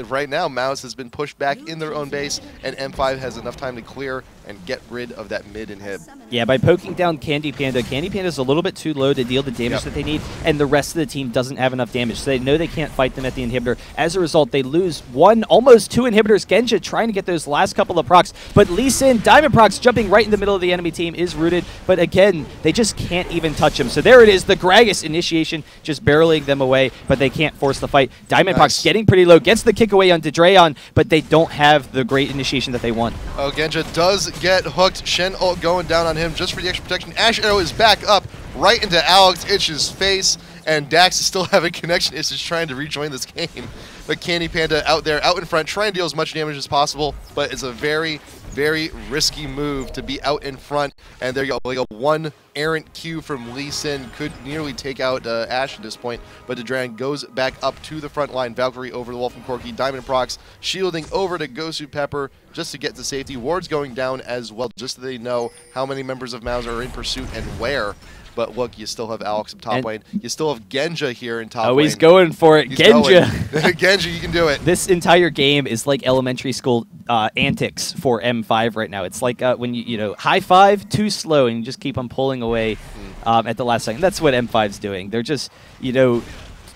right now Mouz has been pushed back in their own base, and M5 has enough time to clear and get rid of that mid inhib. Yeah, by poking down Candy Panda, Candy Panda's a little bit too low to deal the damage that they need, and the rest of the team doesn't have enough damage, so they know they can't fight them at the inhibitor. As a result, they lose one, almost two inhibitors. Genja trying to get those last couple of procs, but Lee Sin, Diamondprox jumping right in the middle of the enemy team is rooted, but again, they just can't even touch him. So there it is, the Gragas initiation just barreling them away, but they can't force the fight. Diamondprox getting pretty low, gets the kick away on Drayon, but they don't have the great initiation that they want. Oh, Genja does get hooked. Shen ult going down on him just for the extra protection. Ash Arrow is back up right into Alex Itch's face, and Dax is still having connection issues trying to rejoin this game. But Candy Panda out there, out in front, trying to deal as much damage as possible, but it's a very, very risky move to be out in front. And there you go, like a one errant Q from Lee Sin could nearly take out Ash at this point, but Drayon goes back up to the front line. Valkyrie over the wall from Corki. Diamondprox shielding over to Gosu Pepper just to get to safety. Ward's going down as well, just so they know how many members of Mouz are in pursuit and where. But look, you still have Alex in top lane. You still have Genja here in top lane. Oh, he's going for it. Genja. Genja, you can do it. This entire game is like elementary school antics for M5 right now. It's like when you know, high five, too slow, and you just keep on pulling away at the last second. That's what M5's doing. They're just, you know,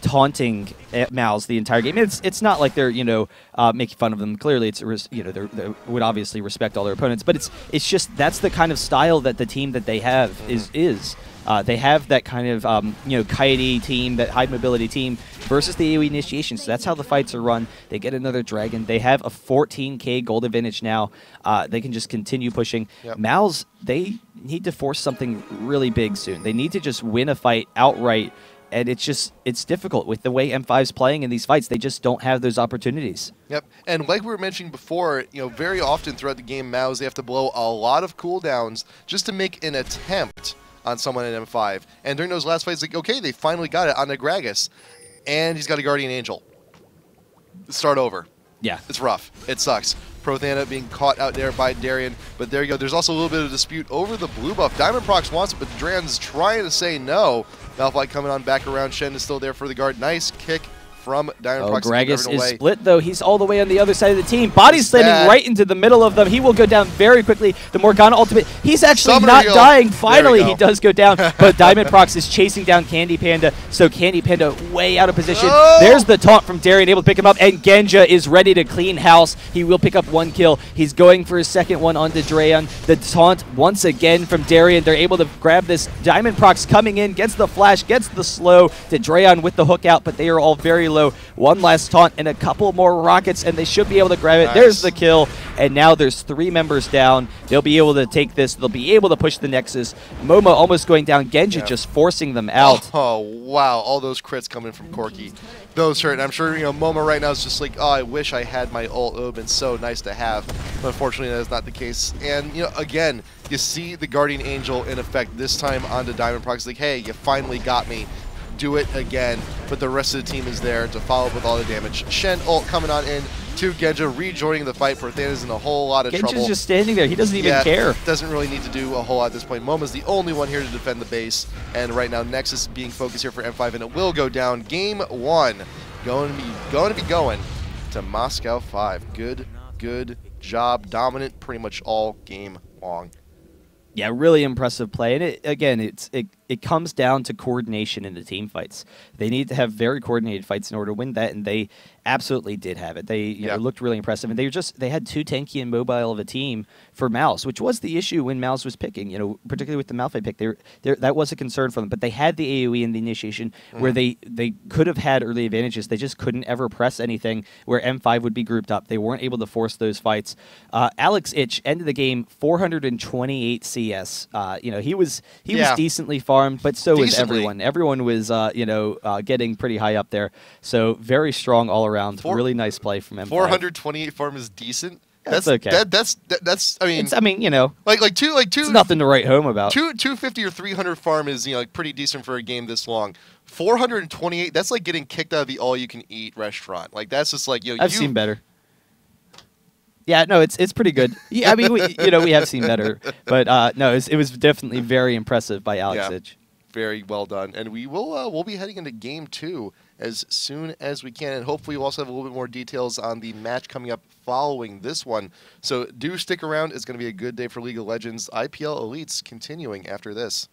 taunting Mouz the entire game. It's not like they're, you know, making fun of them. Clearly, it's, you know, they would obviously respect all their opponents, but it's just that's the kind of style that the team that they have is. They have that kind of, you know, kitey team, that high mobility team versus the AoE initiation. So that's how the fights are run. They get another dragon. They have a 14k gold advantage now. They can just continue pushing. Mouz, they need to force something really big soon. They need to just win a fight outright. And it's difficult with the way M5's playing in these fights. They just don't have those opportunities. Yep, and like we were mentioning before, you know, very often throughout the game, Mouz, they have to blow a lot of cooldowns just to make an attempt on someone in M5. And during those last fights, like, okay, they finally got it on the Gragas, and he's got a Guardian Angel. Start over. Yeah. It's rough. It sucks. Prothana being caught out there by Darien, but there you go. There's also a little bit of dispute over the blue buff. Diamondprox wants it, but Drayon's trying to say no. Malphite coming on back around. Shen is still there for the guard. Nice kick from Diamondprox. Oh, Gragas is split, though. He's all the way on the other side of the team. Body slamming right into the middle of them. He will go down very quickly. The Morgana ultimate. He's actually not dying. Finally, he does go down. But Diamondprox is chasing down Candy Panda. So Candy Panda way out of position. Oh! There's the taunt from Darien, able to pick him up. And Genja is ready to clean house. He will pick up one kill. He's going for his second one onto Drayon. The taunt once again from Darien. They're able to grab this. Diamondprox coming in, gets the flash, gets the slow to Drayon with the hook out, but they are all very low. One last taunt and a couple more rockets, and they should be able to grab it. Nice. There's the kill, and now there's 3 members down. They'll be able to take this. They'll be able to push the Nexus. Momo almost going down. Genja just forcing them out. Oh, wow. All those crits coming from Corki. Those hurt. And I'm sure, you know, Momo right now is just like, oh, I wish I had my ult. It would have been so nice to have. But unfortunately, that is not the case. And, you know, again, you see the Guardian Angel in effect this time onto Diamondprox. Like, hey, you finally got me. Do it again, but the rest of the team is there to follow up with all the damage. Shen ult coming on in to Genja, rejoining the fight. Prothana's in a whole lot of trouble. Genja's just standing there. He doesn't even care. Doesn't really need to do a whole lot at this point. Moma's the only one here to defend the base, and right now Nexus being focused here for M5, and it will go down. Game 1 going to be going to Moscow 5. Good job. Dominant pretty much all game long. Yeah, really impressive play. And again, it comes down to coordination in the team fights. They need to have very coordinated fights in order to win that, and they absolutely did have it. They you know, looked really impressive, and they had too tanky and mobile of a team for Mouz, which was the issue when Mouz was picking. You know, particularly with the Malphite pick, that was a concern for them. But they had the AoE in the initiation where they could have had early advantages. They just couldn't ever press anything where M5 would be grouped up. They weren't able to force those fights. Alex Itch ended the game 428 CS. You know, he was decently farmed, but so was everyone. Everyone was you know, getting pretty high up there. So very strong all around. Really nice play from M5. 428 farm is decent. That's okay. That's. I mean, like two. It's nothing to write home about. 250 or 300 farm is like pretty decent for a game this long. 428. That's like getting kicked out of the all-you-can-eat restaurant. Like that's just like I've seen better. Yeah, no, it's pretty good. Yeah, I mean, we have seen better, but no, it was definitely very impressive by Alex Itch. Very well done, and we'll be heading into game 2 as soon as we can, and hopefully we'll also have a little bit more details on the match coming up following this one. So do stick around. It's going to be a good day for League of Legends. IPL Elites continuing after this.